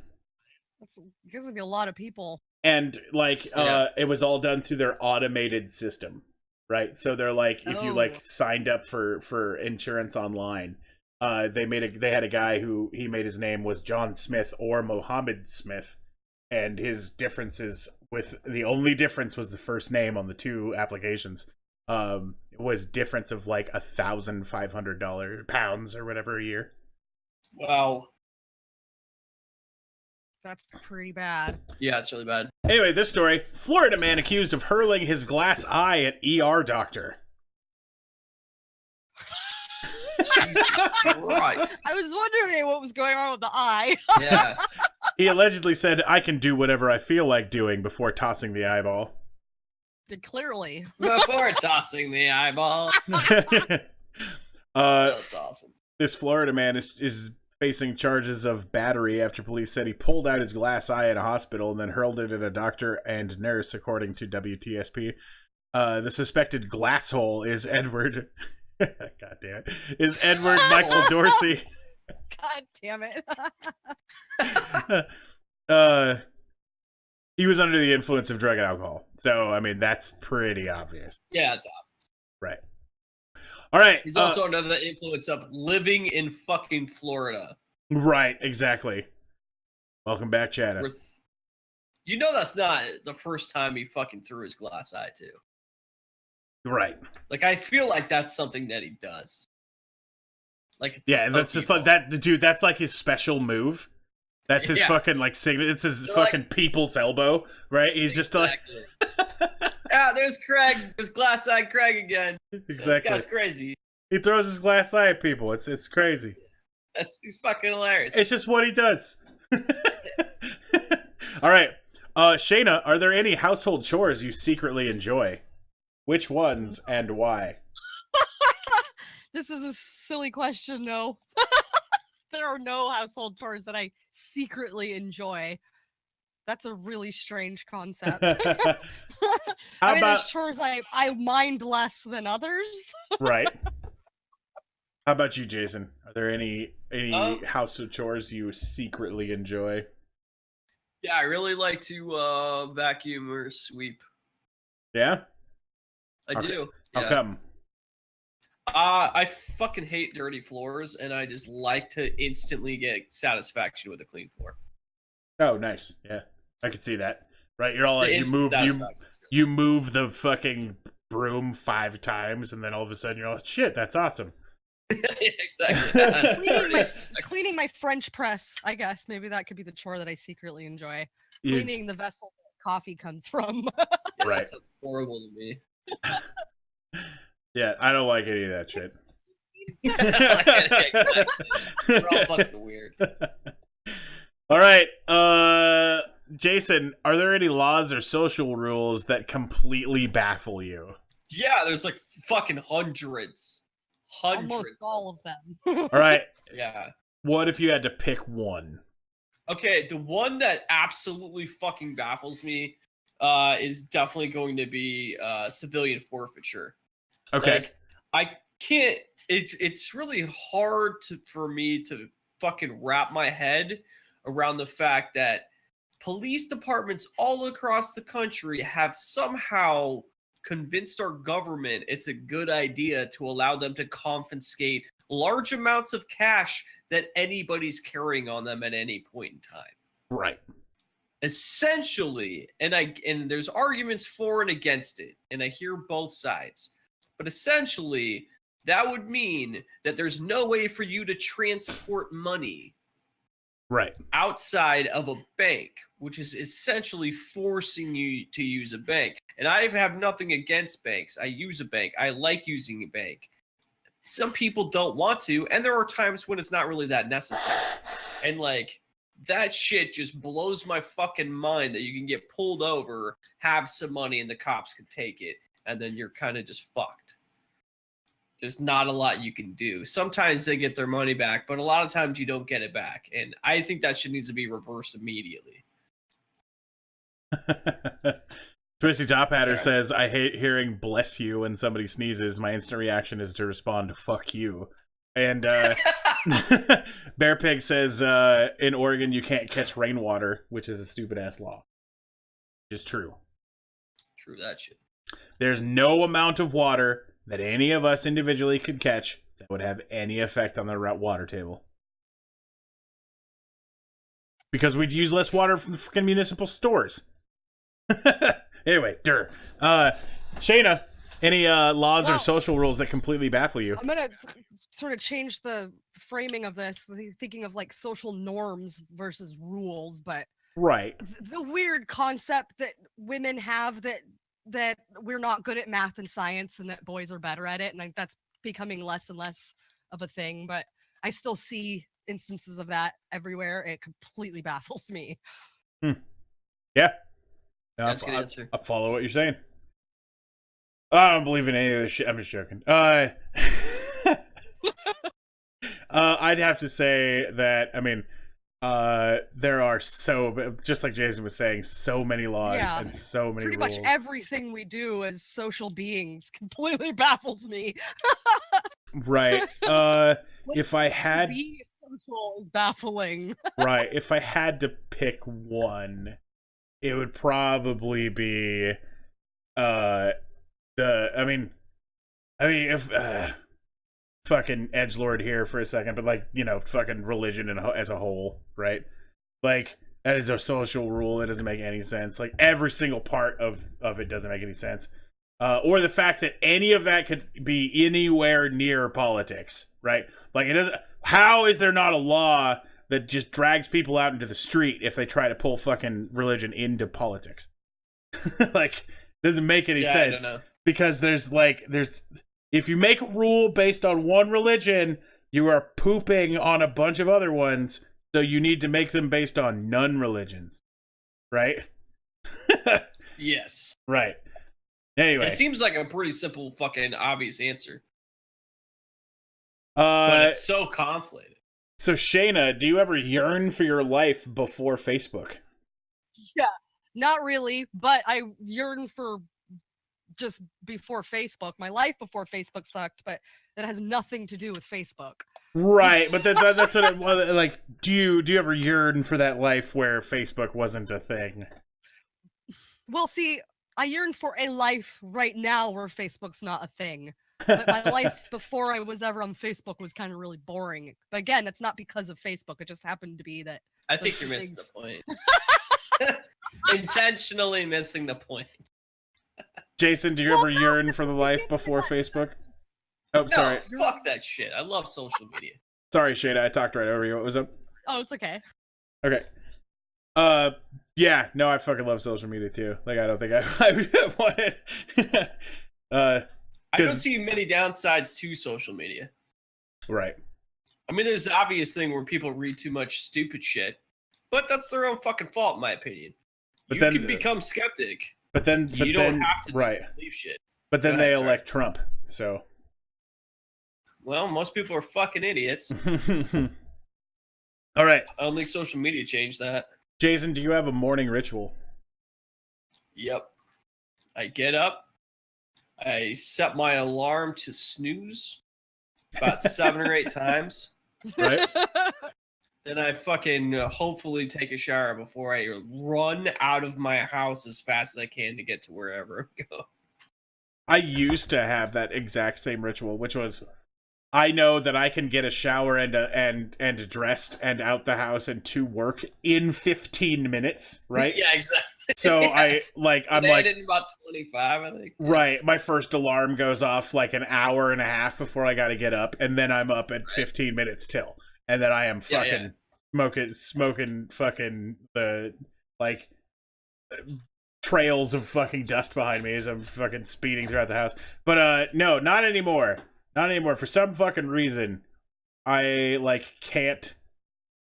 That's gonna be a lot of people. And like, it was all done through their automated system, right? So they're like, if you like signed up for insurance online, they had a guy who he made his name was John Smith or Mohammed Smith, and his differences the only difference was the first name on the two applications. It was difference of like £1,500 or whatever a year. Wow. That's pretty bad. Yeah, it's really bad. Anyway, this story. Florida man accused of hurling his glass eye at ER doctor. Jesus Christ. I was wondering what was going on with the eye. Yeah. He allegedly said, I can do whatever I feel like doing before tossing the eyeball. Clearly. Before tossing the eyeball. That's awesome. This Florida man is facing charges of battery after police said he pulled out his glass eye in a hospital and then hurled it at a doctor and nurse, according to WTSP. The suspected glass hole is Edward. God damn it. Is Edward Michael Dorsey. God damn it. He was under the influence of drug and alcohol. So, I mean, that's pretty obvious. Yeah, it's obvious. Right. All right. He's also under the influence of living in fucking Florida. Right, exactly. Welcome back, Chad. You know that's not the first time he fucking threw his glass eye, too. Right. Like, I feel like that's something that he does. Like, yeah, that's just like that, dude. That's like his special move. That's his fucking like signature. It's his fucking people's elbow, right? He's just like, Ah, there's Craig. There's glass-eyed Craig again. Exactly. This guy's crazy. He throws his glass eye at people. It's crazy. He's fucking hilarious. It's just what he does. All right. Shayna, are there any household chores you secretly enjoy? Which ones and why? This is a silly question, no. There are no household chores that I secretly enjoy. That's a really strange concept. How there's about chores I mind less than others. right? How about you, Jason? Are there any household chores you secretly enjoy? Yeah, I really like to vacuum or sweep. Yeah? I do. How Yeah. come? I fucking hate dirty floors, and I just like to instantly get satisfaction with a clean floor. Oh, nice. Yeah. I could see that. Right? You're all like, The you instant move satisfaction. you move the fucking broom 5 times, and then all of a sudden you're like, shit, that's awesome. Exactly. That's Cleaning my French press, I guess. Maybe that could be the chore that I secretly enjoy. You- Cleaning the vessel that coffee comes from. Yeah, Right. that sounds horrible to me. Yeah, I don't like any of that shit. We're all fucking weird. All right, Jason, are there any laws or social rules that completely baffle you? Yeah, there's like fucking hundreds. Almost all of them. All right, Yeah. what if you had to pick one? Okay, the one that absolutely fucking baffles me is definitely going to be civilian forfeiture. Okay. Like, I can't. It's really hard for me to fucking wrap my head around the fact that police departments all across the country have somehow convinced our government it's a good idea to allow them to confiscate large amounts of cash that anybody's carrying on them at any point in time. Right. Essentially, and there's arguments for and against it, and I hear both sides. But essentially, that would mean that there's no way for you to transport money Right. outside of a bank, which is essentially forcing you to use a bank. And I have nothing against banks. I use a bank. I like using a bank. Some people don't want to, and there are times when it's not really that necessary. And like, that shit just blows my fucking mind that you can get pulled over, have some money, and the cops can take it, and then you're kind of just fucked. There's not a lot you can do. Sometimes they get their money back, but a lot of times you don't get it back. And I think that shit needs to be reversed immediately. Twisty Top Hatter Sorry. says, I hate hearing bless you when somebody sneezes. My instant reaction is to respond, fuck you. And Bear Pig says, in Oregon, you can't catch rainwater, which is a stupid ass law. Which is true. True that shit. There's no amount of water that any of us individually could catch that would have any effect on the water table. Because we'd use less water from the freaking municipal stores. Anyway, Shayna, any laws or social rules that completely baffle you? I'm gonna sort of change the framing of this, thinking of like social norms versus rules, but Right. the weird concept that women have that we're not good at math and science and that boys are better at it, and like that's becoming less and less of a thing, but I still see instances of that everywhere. It completely baffles me. Yeah. That's a good answer. I follow what you're saying. I don't believe in any of this shit. I'm just joking. I'd have to say that, I mean, there are just like Jason was saying, so many laws and so many Pretty rules. much everything we do as social beings completely baffles me. Right. If I had Be social is baffling. right, if I had to pick one, it would probably be if fucking edgelord here for a second, but like, you know, fucking religion as a whole, right? Like, that is a social rule that doesn't make any sense. Like, every single part of it doesn't make any sense. Or the fact that any of that could be anywhere near politics, right? Like, it doesn't. How is there not a law that just drags people out into the street if they try to pull fucking religion into politics? Like, Doesn't make any I sense. don't know. Because there's if you make a rule based on one religion, you are pooping on a bunch of other ones, so you need to make them based on none religions. Right? Yes. Right. Anyway. It seems like a pretty simple fucking obvious answer. But But it's so conflated. So Shayna, do you ever yearn for your life before Facebook? Yeah, not really, but I yearn for just before Facebook. My life before Facebook sucked, but it has nothing to do with Facebook. Right, but that's what like. Do you ever yearn for that life where Facebook wasn't a thing? Well, see, I yearn for a life right now where Facebook's not a thing. But my life before I was ever on Facebook was kind of really boring. But again, it's not because of Facebook. It just happened to be that. I think you're missing the point. Intentionally missing the point. Jason, do you ever yearn for the life before Facebook? Oh, sorry. No, fuck that shit. I love social media. Sorry, Shayna, I talked right over you. What was up? Oh, it's okay. Okay. Yeah, no, I fucking love social media too. Like, I don't think I wanted. I don't see many downsides to social media. Right. I mean, there's the obvious thing where people read too much stupid shit, but that's their own fucking fault, in my opinion. But you then, can become skeptic. But then You don't have to right. just believe shit. But then Go ahead, they sorry. elect Trump, so. Well, most people are fucking idiots. All right. I don't think social media changed that. Jason, do you have a morning ritual? Yep. I get up. I set my alarm to snooze about 7 or 8 times. Right. Then I fucking hopefully take a shower before I run out of my house as fast as I can to get to wherever I go. I used to have that exact same ritual, which was I know that I can get a shower and dressed and out the house and to work in 15 minutes, right? Yeah, exactly. So Yeah. I'm Today I like did about 25, I think. right, my first alarm goes off like an hour and a half before I got to get up, and then I'm up at 15 minutes till. And then I am fucking smoking fucking the like trails of fucking dust behind me as I'm fucking speeding throughout the house. But no, not anymore. Not anymore. For some fucking reason, I like can't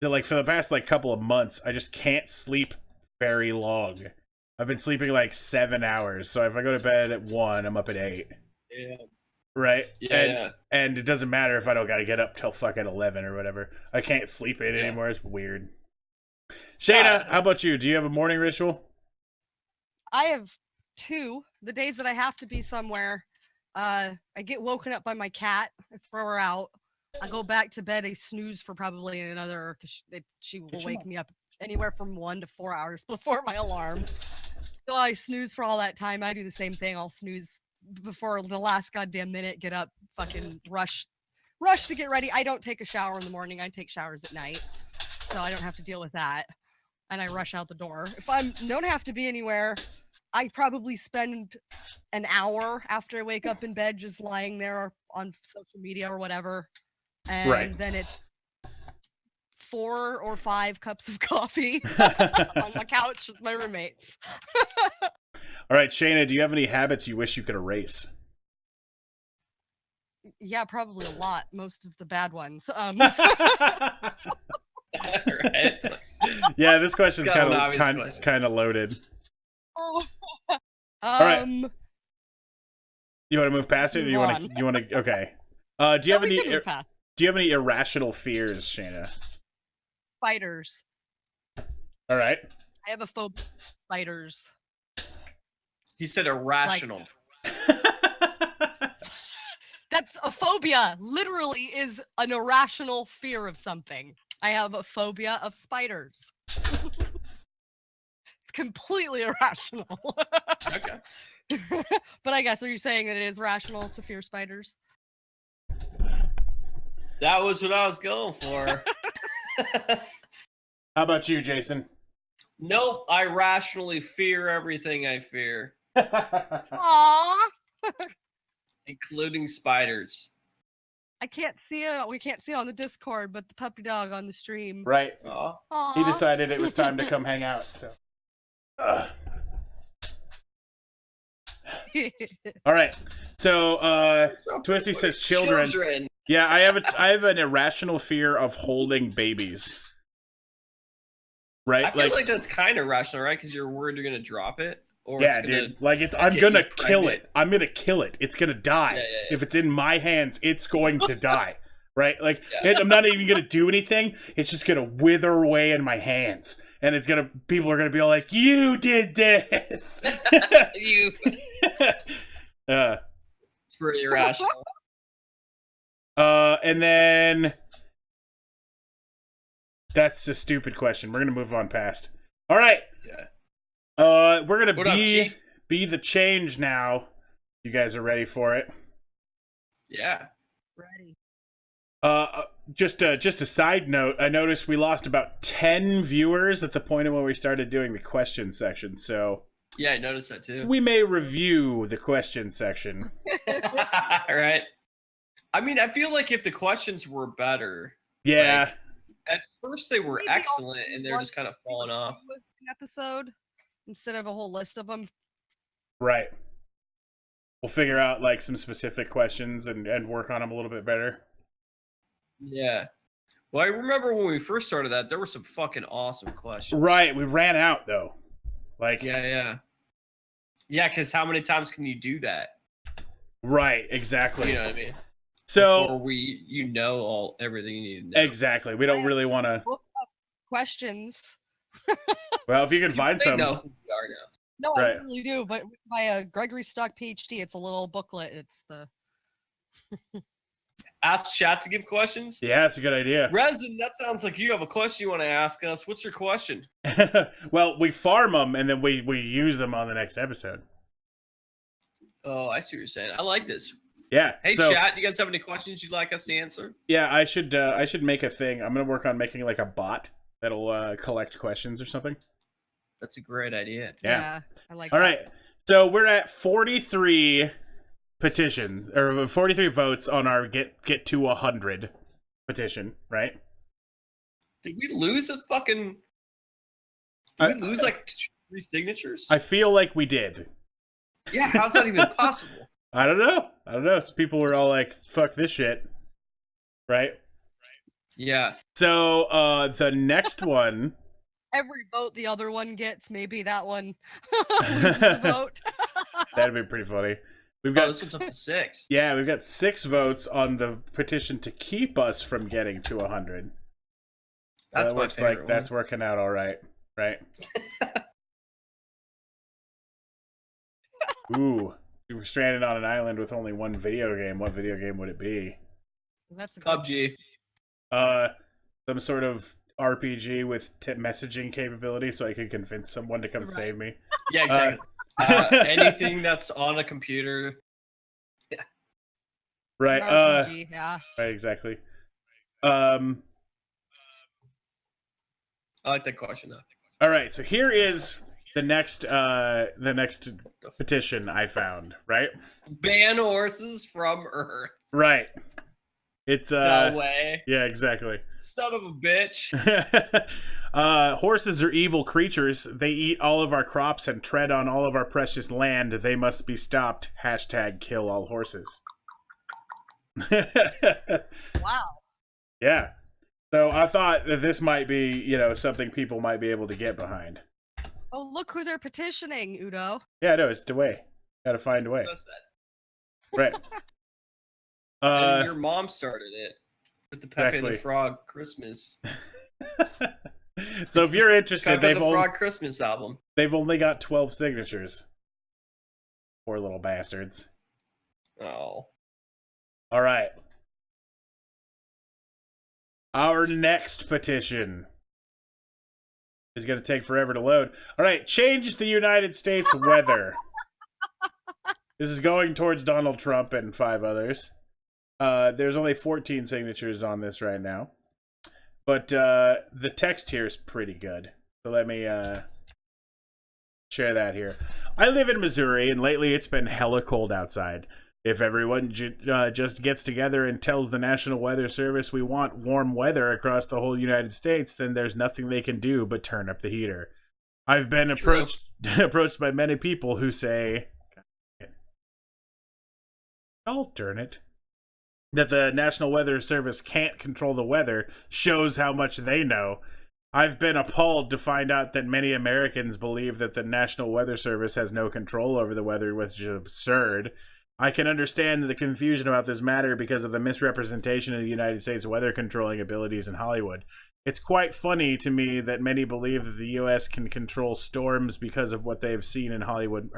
like for the past like couple of months, I just can't sleep very long. I've been sleeping like 7 hours. So if I go to bed at 1, I'm up at 8. Yeah. Right? Yeah. And it doesn't matter if I don't gotta get up till fucking 11 or whatever. I can't sleep in anymore. It's weird. Shayna, how about you? Do you have a morning ritual? I have 2. The days that I have to be somewhere, I get woken up by my cat. I throw her out. I go back to bed. I snooze for probably another, because she will wake me up anywhere from 1 to 4 hours before my alarm. So I snooze for all that time. I do the same thing. I'll snooze before the last goddamn minute, get up, fucking rush to get ready. I don't take a shower in the morning. I take showers at night, so I don't have to deal with that. And I rush out the door. If I don't have to be anywhere, I probably spend an hour after I wake up in bed just lying there on social media or whatever. And then it's 4 or 5 cups of coffee on my couch with my roommates. All right, Shayna, do you have any habits you wish you could erase? Yeah, probably a lot. Most of the bad ones. Right? Yeah, this question's Kind of an obvious question. kind of loaded. All right. You want to move past it? Or you want to? Okay. Do you have any irrational fears, Shayna? Spiders. All right. I have a phobia of spiders. He said irrational. That's a phobia. Literally is an irrational fear of something. I have a phobia of spiders. It's completely irrational. Okay. But I guess are you saying that it is rational to fear spiders? That was what I was going for. How about you, Jason? Nope, I rationally fear everything I fear, Aww. including spiders. I can't see it. We can't see it on the Discord, but the puppy dog on the stream. Right. Aw. Aww. He decided it was time to come hang out. So. All right. So So Twisty what says are children. Yeah, I have an irrational fear of holding babies. Right? I feel like that's kind of rational, right? Because you're worried you're gonna drop it, or yeah, it's gonna. dude. Like I'm get gonna you kill pregnant. it. I'm gonna kill it. It's gonna die. Yeah. If it's in my hands, it's going to die. Right? Like Yeah. I'm not even gonna do anything. It's just gonna wither away in my hands. And people are gonna be all like, "You did this." You. It's pretty irrational. And then that's a stupid question. We're gonna move on past. All right. Yeah. We're gonna What up, Chief? be the change now. You guys are ready for it? Yeah. Ready. Just a side note. I noticed we lost about 10 viewers at the point of when we started doing the question section. So Yeah, I noticed that too. we may review the question section. Right. I mean, I feel like if the questions were better, Yeah. like, at first they were Maybe excellent, also and they're just kind of falling off. An episode instead of a whole list of them. Right. We'll figure out like some specific questions and work on them a little bit better. Yeah. Well, I remember when we first started that, there were some fucking awesome questions. Right. We ran out though. Like. Yeah. Yeah, because how many times can you do that? Right. Exactly. You know what I mean? So. Or everything you need to know. Exactly. We don't really want to. Book up questions. Well, if you can find They some. know who we are now. No, Right. I really do. But by a Gregory Stock PhD, it's a little booklet. It's the. Ask chat to give questions. Yeah, that's a good idea. Resin, that sounds like you have a question you want to ask us. What's your question? Well, we farm them and then we use them on the next episode. Oh, I see what you're saying. I like this. Yeah. Hey, so, chat, you guys have any questions you'd like us to answer? Yeah, I should make a thing. I'm gonna work on making like a bot that'll collect questions or something. That's a great idea. Yeah. I like. All right. So we're at 43 petitions or 43 votes on our get to 100 petition, right? Did we lose a fucking? Did we lose like 3 signatures? I feel like we did. Yeah, how's that even possible? I don't know. Some people were all like, "Fuck this shit," right? Yeah. So the next one. Every vote the other one gets, maybe that one loses a vote. That'd be pretty funny. We've got this one's up to 6. Yeah, we've got 6 votes on the petition to keep us from getting to 100. That's that my looks favorite like that's one. working out all right, right? Ooh, we were stranded on an island with only one video game. What video game would it be? That's a good PUBG. Some sort of RPG with messaging capability, so I could convince someone to come save me. Yeah, exactly. Anything that's on a computer. Right. RPG, yeah. Right. Exactly. I like that question though. All right. So here is the next petition I found. Right. Ban horses from Earth. Right. It's No way. Yeah. Exactly. Son of a bitch. Horses are evil creatures. They eat all of our crops and tread on all of our precious land. They must be stopped. #kill all horses. Wow. Yeah. So I thought that this might be, something people might be able to get behind. Oh, look who they're petitioning, Udo. Yeah, no, it's the way. Gotta find a way. Right. And your mom started it with the Pepe Exactly. the Frog Christmas. So if you're interested, Pepe the Frog Christmas album. they've only got 12 signatures. Poor little bastards. Oh. All right. Our next petition is going to take forever to load. All right, change the United States weather. This is going towards Donald Trump and 5 others. There's only 14 signatures on this right now. But the text here is pretty good. So let me share that here. I live in Missouri, and lately it's been hella cold outside. If everyone just gets together and tells the National Weather Service we want warm weather across the whole United States, then there's nothing they can do but turn up the heater. I've been approached by many people who say, oh, darn it, that the National Weather Service can't control the weather shows how much they know. I've been appalled to find out that many Americans believe that the National Weather Service has no control over the weather, which is absurd. I can understand the confusion about this matter because of the misrepresentation of the United States weather controlling abilities in Hollywood. It's quite funny to me that many believe that the U.S. can control storms because of what they've seen in Hollywood.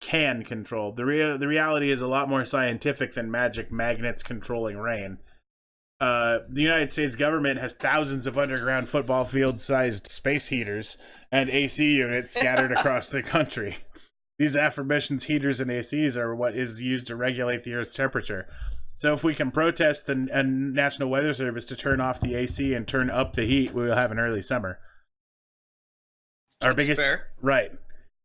Can control. The reality is a lot more scientific than magic magnets controlling rain. The United States government has thousands of underground football field-sized space heaters and AC units scattered across the country. These aforementioned heaters and ACs are what is used to regulate the Earth's temperature. So if we can protest the National Weather Service to turn off the AC and turn up the heat, we will have an early summer. That's fair. Right.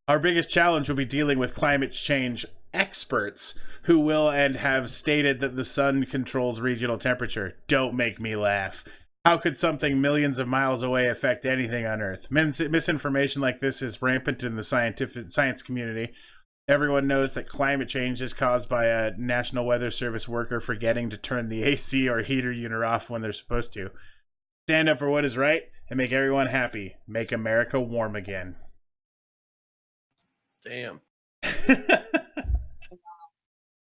Our biggest challenge will be dealing with climate change experts who will and have stated that the sun controls regional temperature. Don't make me laugh. How could something millions of miles away affect anything on Earth? Misinformation like this is rampant in the science community. Everyone knows that climate change is caused by a National Weather Service worker forgetting to turn the AC or heater unit off when they're supposed to. Stand up for what is right and make everyone happy. Make America warm again. Damn.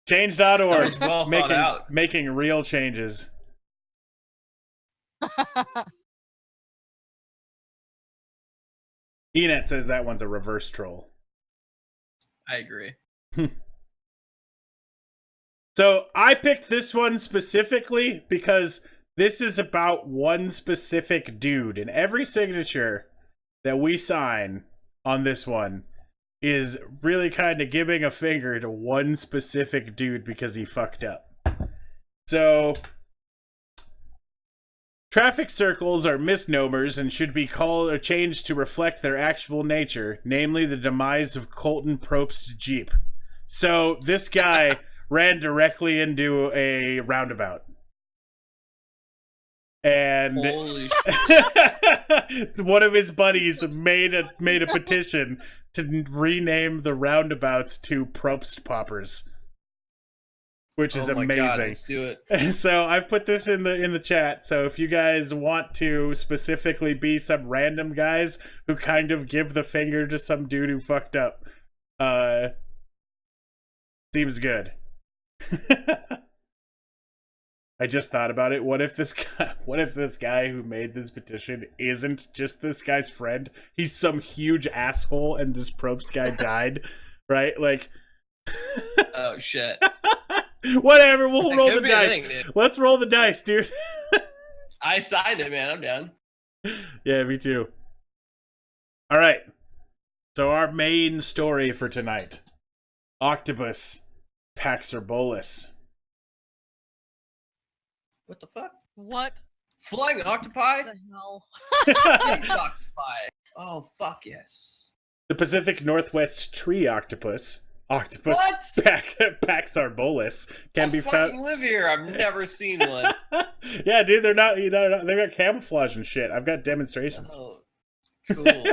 Change.org. Well thought out. Making real changes. Enet says that one's a reverse troll. I agree. So I picked this one specifically because this is about one specific dude, and every signature that we sign on this one is really kind of giving a finger to one specific dude because he fucked up. So traffic circles are misnomers and should be called or changed to reflect their actual nature, namely the demise of Colton Probst's Jeep. So this guy ran directly into a roundabout. And Holy shit. one of his buddies made a petition to rename the roundabouts to Probst Poppers, which is amazing. God, let's do it. So I've put this in the chat. So if you guys want to specifically be some random guys who kind of give the finger to some dude who fucked up, seems good. I just thought about it. What if this guy who made this petition isn't just this guy's friend? He's some huge asshole and this Probst guy died, right? Like, oh shit. Whatever, we'll roll the be a dice. thing, Let's roll the dice, dude. I signed it, man. I'm down. Yeah, me too. All right. So our main story for tonight. Octopus, paxarbolis. What the fuck? What Flying octopi? the hell? Flying octopi. Oh, fuck yes. The Pacific Northwest tree octopus. Octopus What? paxarbolis can be I fucking found. live here. I've never seen one. Yeah, dude, they're not. You know, they've got camouflage and shit. I've got demonstrations. Oh, cool.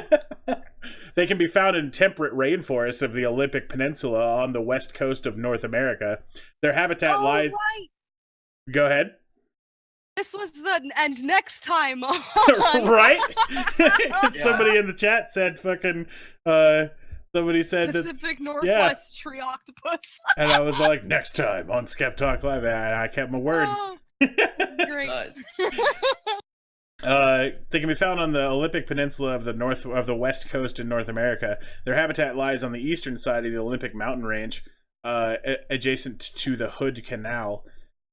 They can be found in temperate rainforests of the Olympic Peninsula on the west coast of North America. Their habitat lies. Right. Go ahead. This was the and next time. Right? Somebody in the chat said fucking. Somebody said Pacific Northwest tree octopus. and I was like, next time on Skeptalk Live, and I kept my word. Oh, this is great. Nice. They can be found on the Olympic Peninsula of the west coast in North America. Their habitat lies on the eastern side of the Olympic mountain range, adjacent to the Hood Canal.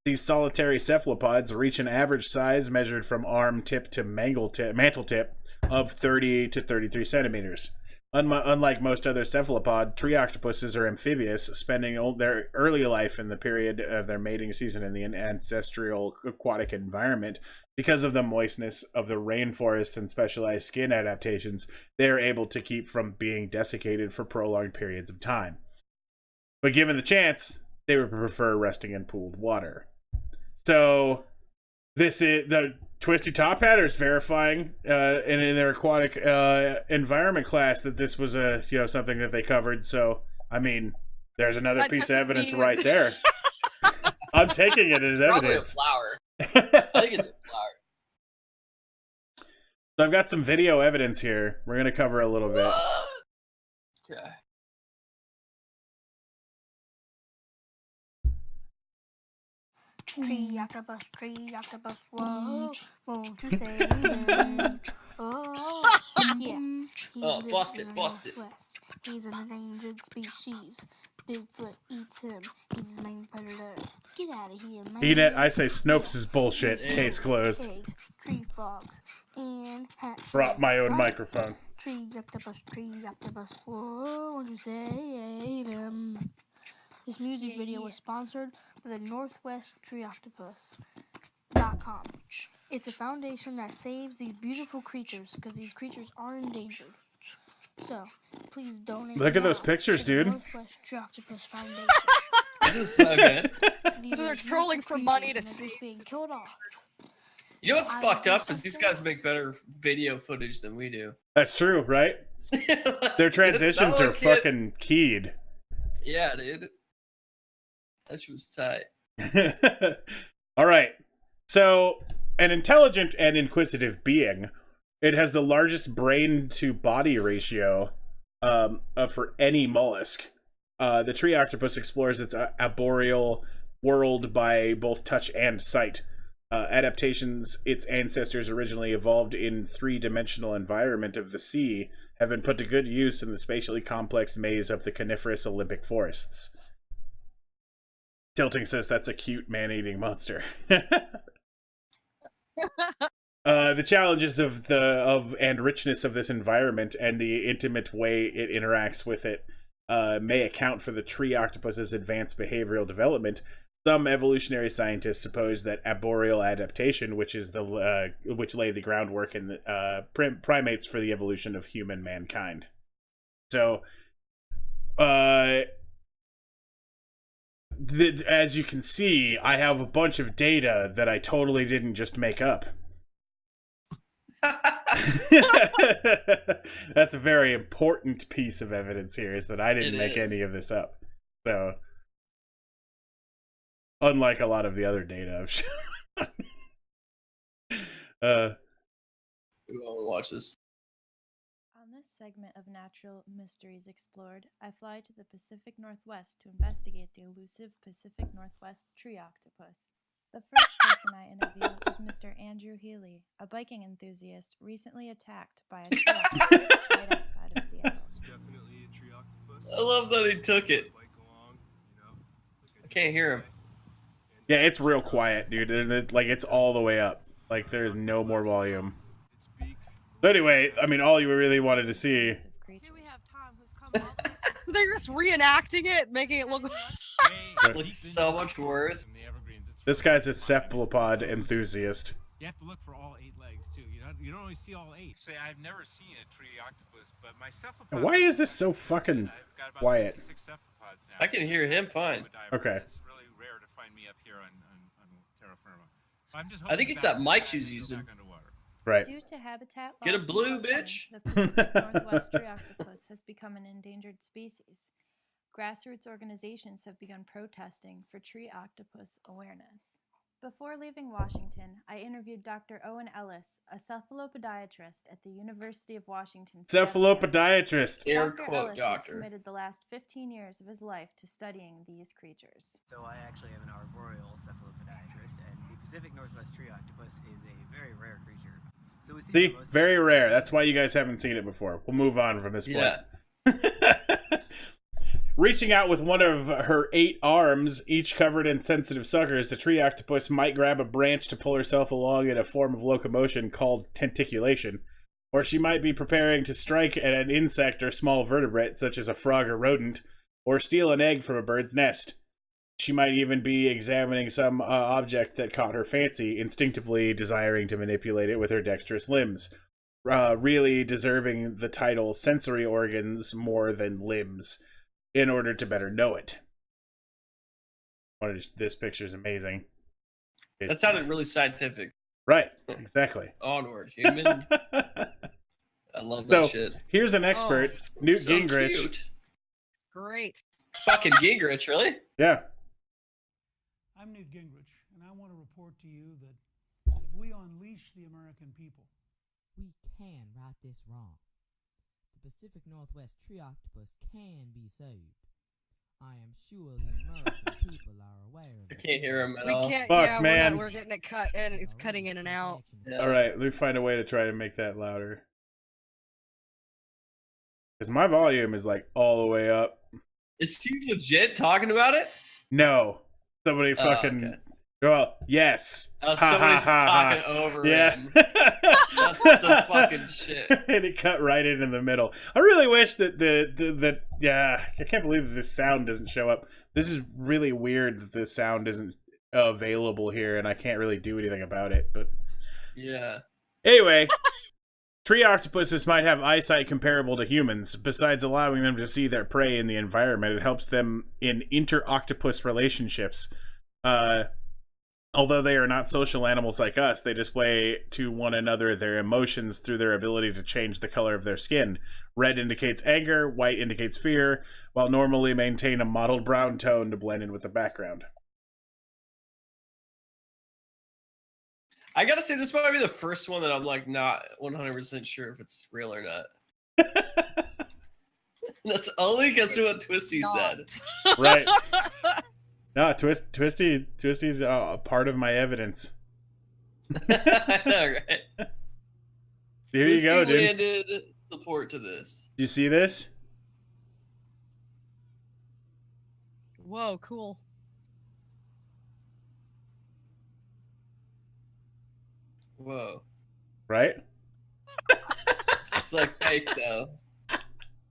These solitary cephalopods reach an average size measured from arm tip to mantle tip of 30 to 33 centimeters. Unlike most other cephalopod, tree octopuses are amphibious, spending their early life in the period of their mating season in the ancestral aquatic environment. Because of the moistness of the rainforests and specialized skin adaptations, they are able to keep from being desiccated for prolonged periods of time. But given the chance, they would prefer resting in pooled water. So, this is the Twisty Top Hatters verifying in their aquatic environment class that this was something that they covered. So, I mean, There's another That piece of doesn't evidence mean- right there. I'm taking it as Probably a evidence. flower. I think it's a flower. So I've got some video evidence here. We're gonna cover a little bit. What? Okay. Tree octopus, whoa, won't you say it? Oh, yeah. He Oh, lives bust in it, the bust it. Northwest. He's an endangered species. Bigfoot eats him. He's his main predator. Get out of here, man. Eat it. I say Snopes is bullshit. It Case is. closed. Eggs, tree frogs, and hatchlings. Brought my own Right? microphone. Tree octopus, whoa, won't you save him? This music video was sponsored by the Northwest Tree Octopus.com. It's a foundation that saves these beautiful creatures because these creatures are endangered. So, please donate. Look at those now pictures, to the dude. Northwest Tree Octopus Foundation. This is so good. These So they're are trolling beautiful for money creatures to and they're just see. being killed off. You know what's I fucked do up is these something. guys make better video footage than we do. That's true, right? Their transitions That are little kid- fucking keyed. Yeah, dude. That shit was tight. All right. So, an intelligent and inquisitive being, it has the largest brain to body ratio for any mollusk. The tree octopus explores its arboreal world by both touch and sight. Adaptations its ancestors originally evolved in three-dimensional environment of the sea have been put to good use in the spatially complex maze of the coniferous Olympic forests. Tilting says that's a cute man-eating monster. The challenges of and richness of this environment and the intimate way it interacts with it may account for the tree octopus's advanced behavioral development. Some evolutionary scientists suppose that arboreal adaptation, which laid the groundwork in the primates for the evolution of human mankind. So, as you can see, I have a bunch of data that I totally didn't just make up. That's a very important piece of evidence here, is that I didn't make any of this up. So, unlike a lot of the other data I've shown. We want to watch this. On this segment of Natural Mysteries Explored, I fly to the Pacific Northwest to investigate the elusive Pacific Northwest tree octopus. The first person I interview is Mr. Andrew Healy, a biking enthusiast recently attacked by a tree octopus right outside of Seattle. It's definitely a tree octopus. I love that he took it. Bike along, you know, I can't hear him. Yeah, it's real quiet, dude. Like, it's all the way up. Like, there's no more volume. its beak. But anyway, I mean, all you really wanted to see. Elusive creatures. Here we have Tom, who's come up. They're just reenacting it, making it look. Looks so much worse. This guy's a cephalopod enthusiast. You have to look for all 8 legs too. You don't always see all 8. Say I've never seen a tree octopus, but my cephalopod. Why is this so fucking I've got about quiet? 56 cephalopods now. I can hear him fine. Okay. It's really rare to find me up here on terra firma. So I'm just I think hoping it's back that to mic back she's and go using. back underwater. Right. Due to habitat Get a loss and blue, poaching, bitch. The Pacific Northwest tree octopus has become an endangered species. Grassroots organizations have begun protesting for tree octopus awareness. Before leaving Washington, I interviewed Dr. Owen Ellis, a cephalopodiatrist at the University of Washington. Cephalopodiatrist. Air Dr. quote Ellis has doctor. committed the last 15 years of his life to studying these creatures. So I actually am an arboreal cephalopodiatrist, and the Pacific Northwest tree octopus is a very rare creature. So we See? it mostly- Very rare. That's why you guys haven't seen it before. We'll move on from this point. Yeah. Reaching out with one of her 8 arms, each covered in sensitive suckers, the tree octopus might grab a branch to pull herself along in a form of locomotion called tenticulation. Or she might be preparing to strike at an insect or small vertebrate, such as a frog or rodent, or steal an egg from a bird's nest. She might even be examining some object that caught her fancy, instinctively desiring to manipulate it with her dexterous limbs. Really deserving the title sensory organs more than limbs, in order to better know it. This picture is amazing. That sounded really scientific. Right, exactly. Onward, human. I love that So, shit. here's an expert, Oh, Newt So Gingrich. cute. Great. Fucking Gingrich, really? Yeah. I'm Newt Gingrich, and I want to report to you that if we unleash the American people, we can right this wrong. The Pacific Northwest tree octopus can be saved. I am sure the American people are aware of I it. can't hear him at We all. can't. Fuck, yeah, man. we're getting it cut, and it's cutting in and out. Yeah. All right, let me find a way to try to make that louder. Because my volume is like all the way up. Is he legit talking about it? No. Somebody fucking... okay. Well, yes. Somebody's talking over Yeah. him. That's the fucking shit. And it cut right in the middle. I really wish that yeah, I can't believe that this sound doesn't show up. This is really weird that this sound isn't available here, and I can't really do anything about it. But Yeah. anyway, tree octopuses might have eyesight comparable to humans. Besides allowing them to see their prey in the environment, it helps them in inter-octopus relationships. Although they are not social animals like us, they display to one another their emotions through their ability to change the color of their skin. Red indicates anger, white indicates fear, while normally maintain a mottled brown tone to blend in with the background. I gotta say, this might be the first one that I'm like not 100% sure if it's real or not. That's only because of what Twisty said. Right. No, Twisty's a part of my evidence. I know, right? Here you go, dude. Landed support to this. You see this? Whoa, cool. Whoa. Right? It's like fake though.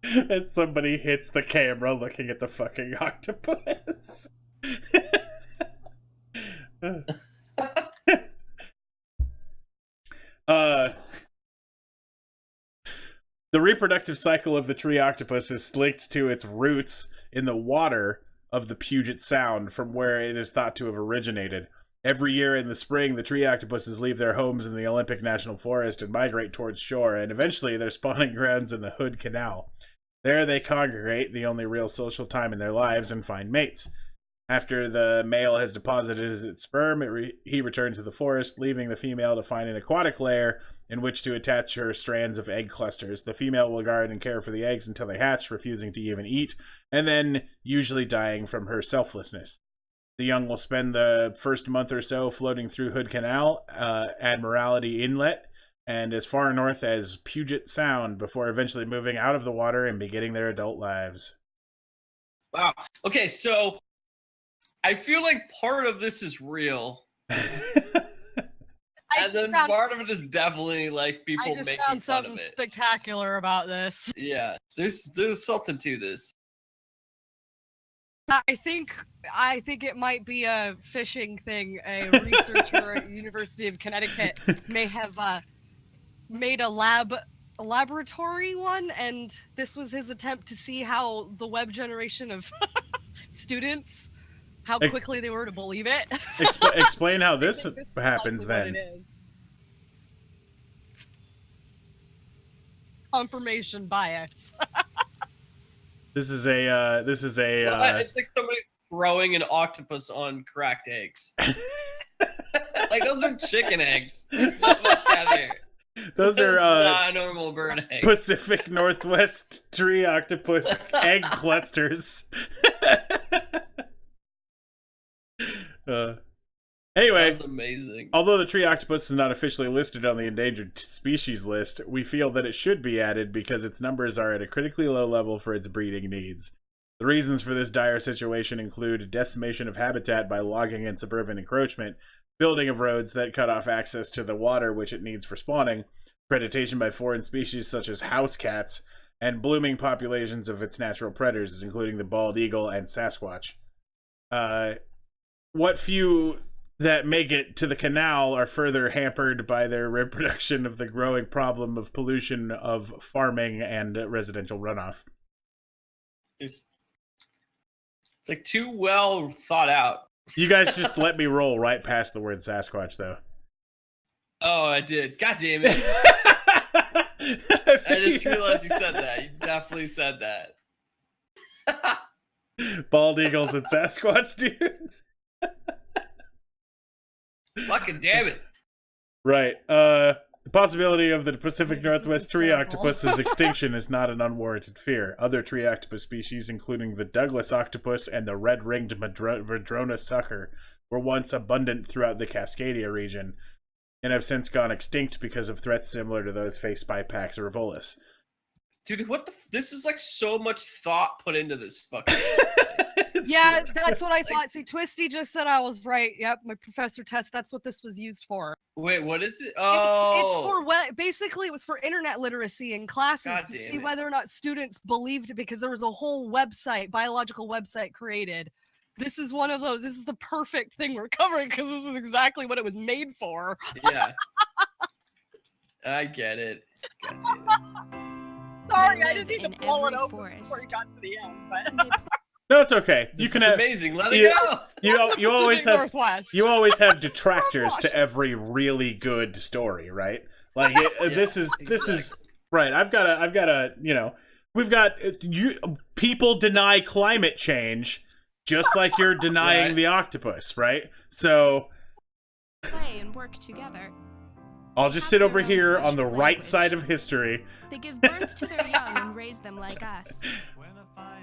And somebody hits the camera looking at the fucking octopus. The reproductive cycle of the tree octopus is linked to its roots in the water of the Puget Sound, from where it is thought to have originated. Every year in the spring, the tree octopuses leave their homes in the Olympic National Forest and migrate towards shore, and eventually their spawning grounds in the Hood Canal. There they congregate, the only real social time in their lives, and find mates. After the male has deposited its sperm, he returns to the forest, leaving the female to find an aquatic lair in which to attach her strands of egg clusters. The female will guard and care for the eggs until they hatch, refusing to even eat, and then usually dying from her selflessness. The young will spend the first month or so floating through Hood Canal, Admiralty Inlet, and as far north as Puget Sound before eventually moving out of the water and beginning their adult lives. Wow. Okay, so I feel like part of this is real. And then part of it is definitely like people I just making found fun something of it. spectacular about this. Yeah, there's something to this. I think it might be a phishing thing. A researcher at University of Connecticut may have made a laboratory one, and this was his attempt to see how the web generation of students, how quickly they were to believe it. Explain how this happens then. Confirmation bias. This is a it's like somebody throwing an octopus on cracked eggs. Like those are chicken eggs. Those are not normal bird eggs. Pacific Northwest tree octopus egg clusters. Anyway, that's amazing. Although the tree octopus is not officially listed on the endangered species list, we feel that it should be added because its numbers are at a critically low level for its breeding needs. The reasons for this dire situation include decimation of habitat by logging and suburban encroachment, building of roads that cut off access to the water which it needs for spawning, predation by foreign species such as house cats, and blooming populations of its natural predators, including the bald eagle and Sasquatch. What few that make it to the canal are further hampered by their reproduction of the growing problem of pollution of farming and residential runoff. It's like too well thought out. You guys just let me roll right past the word Sasquatch, though. Oh, I did. God damn it. I just realized you said that. You definitely said that. Bald eagles and Sasquatch dudes. Fucking damn it. Right. The possibility of the Pacific This is Northwest tree hysterical. octopus's extinction is not an unwarranted fear. Other tree octopus species, including the Douglas octopus and the red-ringed madrona sucker, were once abundant throughout the Cascadia region and have since gone extinct because of threats similar to those faced by paxarbolis. Dude, what the this is like so much thought put into this fucking Yeah, that's what I thought. See, Twisty just said I was right. Yep, my professor test. That's what this was used for. Wait, what is it? It's Oh, for basically it was for internet literacy in classes God to damn see it. whether or not students believed it, because there was a whole website, biological website created. This is one of those. This is the perfect thing we're covering because this is exactly what it was made for. yeah. I get it. God damn it. Sorry, I live didn't need in to blow it every open before forest. you got to the end. But They No, it's okay. This You can is have amazing. Let you- it go. you always Pacific have Northwest. you always have detractors to every really good story, right? Like this is right. I've got a we've got people deny climate change just like you're denying Right. the octopus, right? So play and work together. I'll just sit over here on the right side of history. They give birth to their young and raise them like us.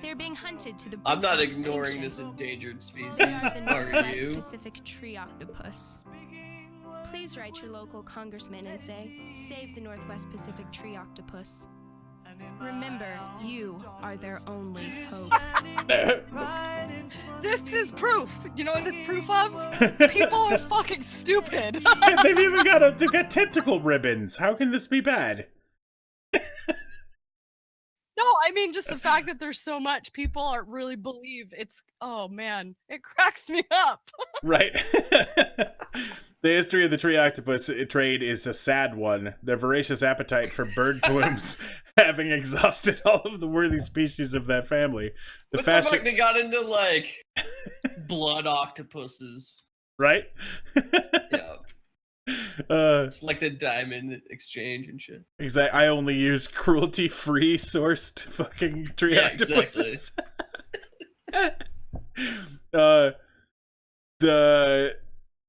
They're being hunted to the I'm not brink of ignoring extinction. this endangered species. They are the Are Northwest you? Pacific tree octopus. Please write your local congressman and say, "Save the Northwest Pacific tree octopus." Remember, you are their only hope. This is proof. You know what this proof of? People are fucking stupid. They've even they've got tentacle ribbons. How can this be bad? No, I mean just the fact that there's so much people aren't really believe it's. Oh man, it cracks me up. Right. The history of the tree octopus trade is a sad one. Their voracious appetite for bird plumes having exhausted all of the worthy species of that family. What the fuck? They got into like blood octopuses. Right? Yeah. It's like the diamond exchange and shit. Exactly. I only use cruelty-free sourced fucking tree Yeah, octopuses.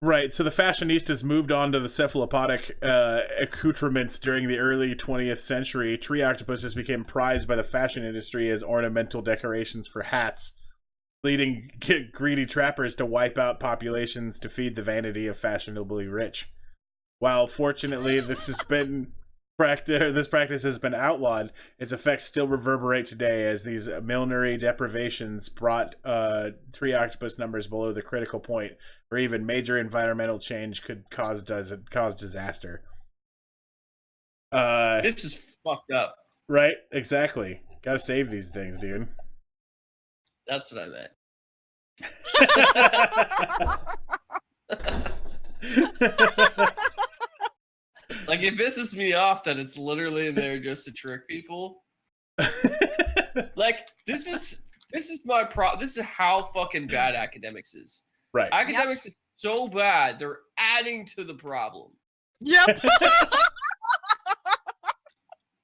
Right, so the fashionistas moved on to the cephalopodic accoutrements during the early 20th century. Tree octopuses became prized by the fashion industry as ornamental decorations for hats, leading greedy trappers to wipe out populations to feed the vanity of fashionably rich. While fortunately this practice has been outlawed, its effects still reverberate today as these millinery deprivations brought tree octopus numbers below the critical point, where even major environmental change could cause disaster. This is fucked up. Right? Exactly. Gotta save these things, dude. That's what I meant. Like, it pisses me off that it's literally there just to trick people. Like, this is my this is how fucking bad academics is. Right. Academics is so bad, they're adding to the problem. Yep.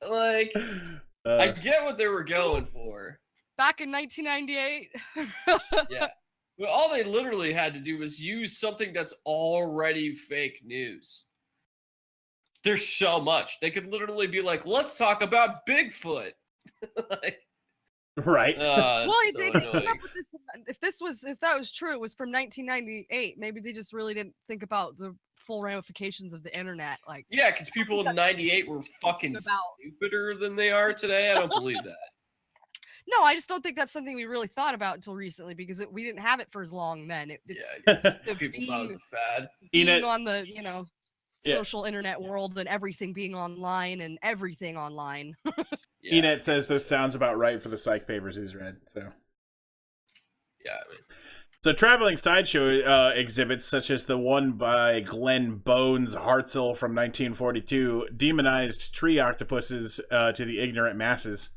Like, I get what they were going for. Back in 1998. Yeah. But all they literally had to do was use something that's already fake news. There's so much. They could literally be like, let's talk about Bigfoot. Like, right. Well, so they didn't come annoying. up with this. If that was true, it was from 1998. Maybe they just really didn't think about the full ramifications of the internet. Like, Yeah, because people in 98 were fucking stupider than they are today. I don't believe that. no, I just don't think that's something we really thought about until recently because we didn't have it for as long then. People thought it was a fad. Being on the Yeah. social internet world and everything being online and everything online. Enet says this sounds about right for the psych papers he's read. So yeah, I mean. So traveling sideshow exhibits such as the one by Glenn Bones Hartzell from 1942 demonized tree octopuses to the ignorant masses.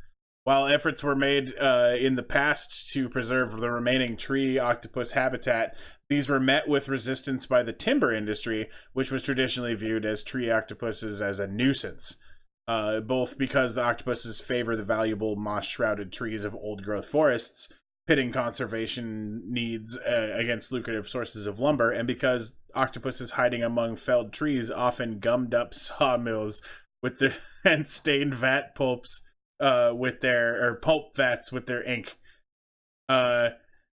While efforts were made in the past to preserve the remaining tree octopus habitat, these were met with resistance by the timber industry, which was traditionally viewed as tree octopuses as a nuisance, both because the octopuses favor the valuable moss-shrouded trees of old-growth forests, pitting conservation needs against lucrative sources of lumber, and because octopuses hiding among felled trees often gummed up sawmills with their and stained vat pulps with their pulp vats with their ink.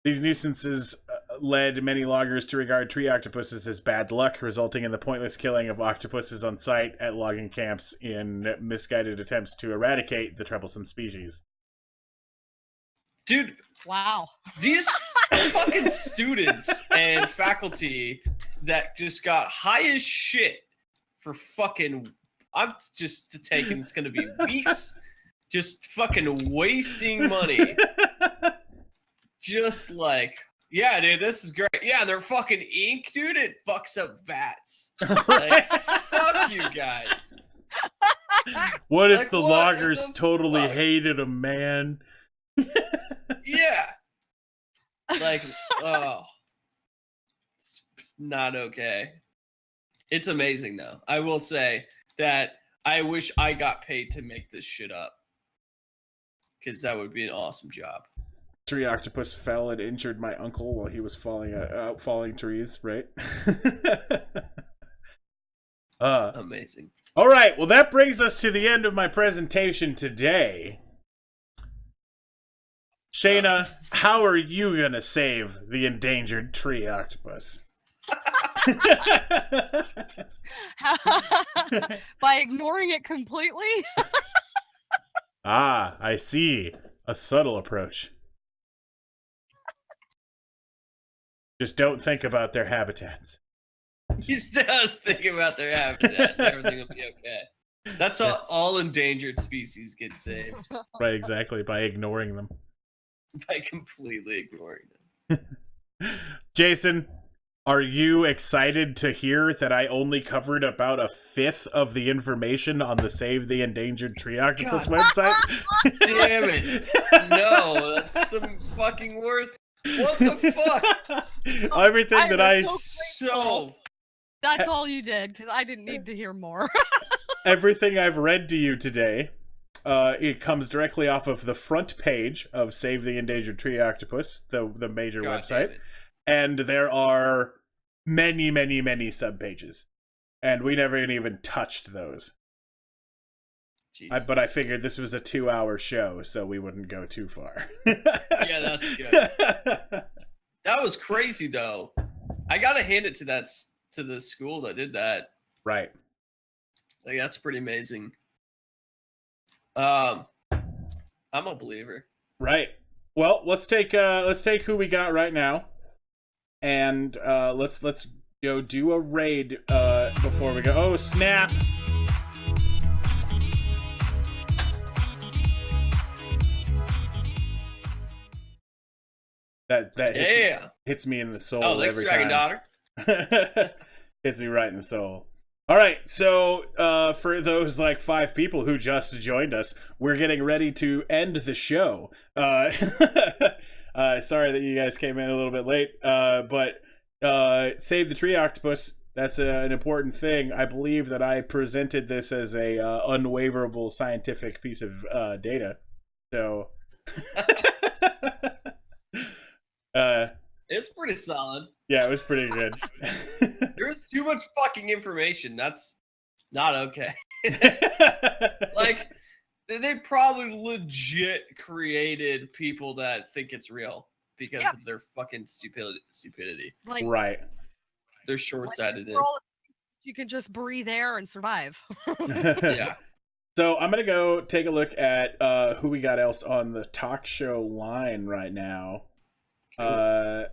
These nuisances led many loggers to regard tree octopuses as bad luck, resulting in the pointless killing of octopuses on site at logging camps in misguided attempts to eradicate the troublesome species. Dude, Wow. these fucking students and faculty that just got high as shit for fucking, I'm just taking, it's gonna be weeks, just fucking wasting money. Just like, yeah, dude, this is great. Yeah, they're fucking ink, dude. It fucks up vats. Like, fuck you guys. What if Like, the what loggers the totally fuck? hated him, man? Yeah. Like, oh. It's not okay. It's amazing, though. I will say that I wish I got paid to make this shit up. Because that would be an awesome job. Tree octopus fell and injured my uncle while he was falling trees, right? Amazing. All right, well, that brings us to the end of my presentation today. Shayna, how are you going to save the endangered tree octopus? By ignoring it completely? Ah, I see. A subtle approach. Just don't think about their habitats. You still think about their habitat and everything will be okay. That's how all endangered species get saved. Right, exactly, by ignoring them. By completely ignoring them. Jason, are you excited to hear that I only covered about a fifth of the information on the Save the Endangered Tree Octopus website? Damn it. No, that's the fucking worst. What the fuck? Everything that I... So... That's all you did, because I didn't need to hear more. Everything I've read to you today, it comes directly off of the front page of Save the Endangered Tree Octopus, the major website. And there are many, many, many subpages. And we never even touched those. But I figured this was a 2-hour show, so we wouldn't go too far. Yeah, that's good. That was crazy, though. I gotta hand it to the school that did that. Right. Like, that's pretty amazing. I'm a believer. Right. Well, let's take who we got right now, and let's go do a raid before we go. Oh snap! That hits me in the soul. Oh, thanks, every Dragon time. Daughter. Hits me right in the soul. All right, so for those like 5 people who just joined us, we're getting ready to end the show. Sorry that you guys came in a little bit late, but Save the Tree Octopus, that's an important thing. I believe that I presented this as a unwaverable scientific piece of data. So It's pretty solid. yeah, it was pretty good. There's too much fucking information. That's not okay. Like, they probably legit created people that think it's real because of their fucking stupidity. Like, right. They're short-sightedness. You can just breathe air and survive. Yeah. So I'm gonna go take a look at who we got else on the talk show line right now. Cool.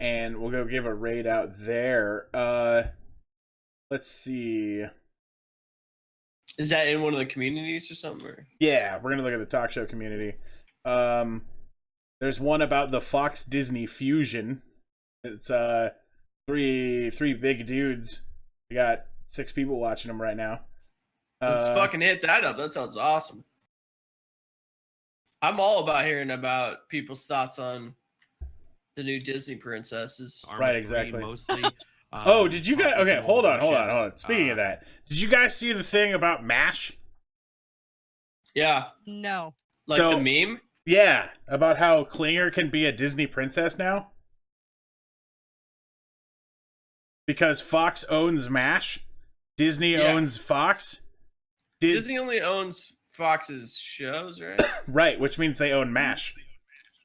And we'll go give a raid out there. Let's see. Is that in one of the communities or something? Or? Yeah, we're gonna look at the talk show community. There's one about the Fox Disney fusion. It's three big dudes. We got 6 people watching them right now. Let's fucking hit that up. That sounds awesome. I'm all about hearing about people's thoughts on the new Disney princesses. Right, exactly. Mostly. Oh, did you guys? Okay, hold on. Speaking of that, did you guys see the thing about MASH? Yeah. No. Like the meme? Yeah, about how Klinger can be a Disney princess now. Because Fox owns MASH. Disney owns Fox. Disney only owns Fox's shows, right? Right, which means they own MASH.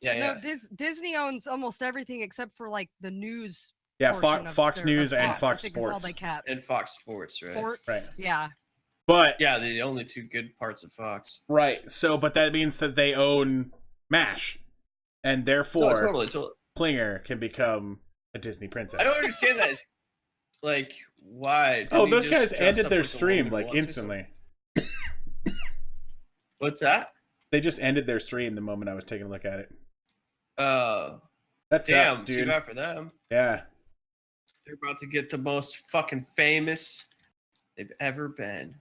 Yeah. No, Disney owns almost everything except for like the news. Yeah, portion of Fox their- News of and Fox, Fox I think is all Sports. they kept. And Fox Sports, right? Sports, Right. yeah. But Yeah, the only two good parts of Fox. right, so but that means that they own MASH, and therefore No, totally. Klinger can become a Disney princess. I don't understand that. Like, why? Did Oh, he those just guys dress ended up their like a stream woman like once or instantly. something? What's that? They just ended their stream the moment I was taking a look at it. That Damn, sucks, too dude. bad for them. Yeah. They're about to get the most fucking famous they've ever been.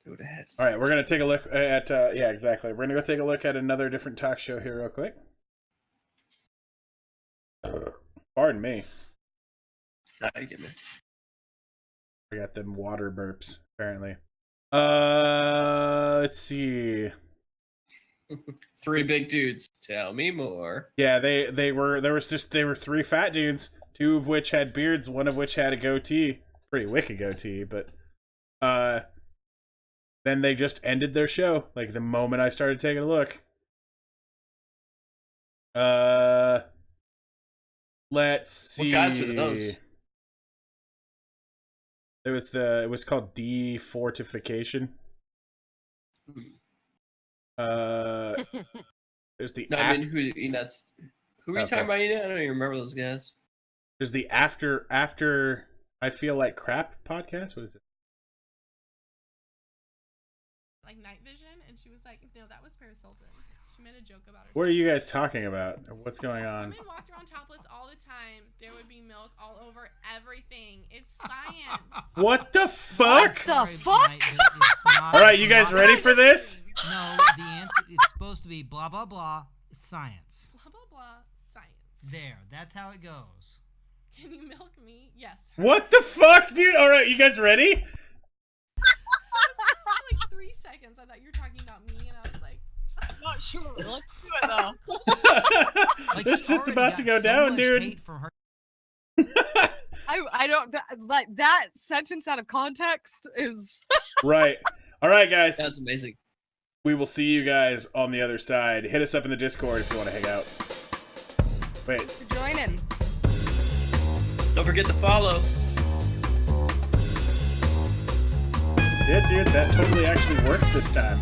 Go to head. All right, we're gonna take a look at yeah, exactly. We're gonna go take a look at another different talk show here real quick. Pardon me. Nah, you get me. I got them water burps apparently. Let's see. Three big dudes. Tell me more. Yeah, they were three fat dudes, two of which had beards, one of which had a goatee, pretty wicked goatee, but then they just ended their show like the moment I started taking a look. Let's see. What guys are those? It was called defortification. There's the No, I mean, who are you talking about? I don't even remember those guys. There's the after I feel like crap podcast. What is it? Like night vision, and she was like, "No, that was Paris Hilton." She made a joke about her. What are you guys talking about? What's going on? Women walked around topless all the time. There would be milk all over everything. It's science. What the fuck? What the fuck? All right, you guys ready for this? No, the answer, it's supposed to be blah, blah, blah, science. Blah, blah, blah, science. There, that's how it goes. Can you milk me? Yes. What the fuck, dude? All right, you guys ready? For like 3 seconds, I thought you were talking about me, and I was like, I'm not sure. Let's do it though. Like, This she shit's already about got to go so down, much dude. hate from her. I don't like that sentence out of context is Right. All right, guys. That's amazing. We will see you guys on the other side. Hit us up in the Discord if you want to hang out. Wait. Thanks for joining. Don't forget to follow. Yeah, dude, that totally actually worked this time.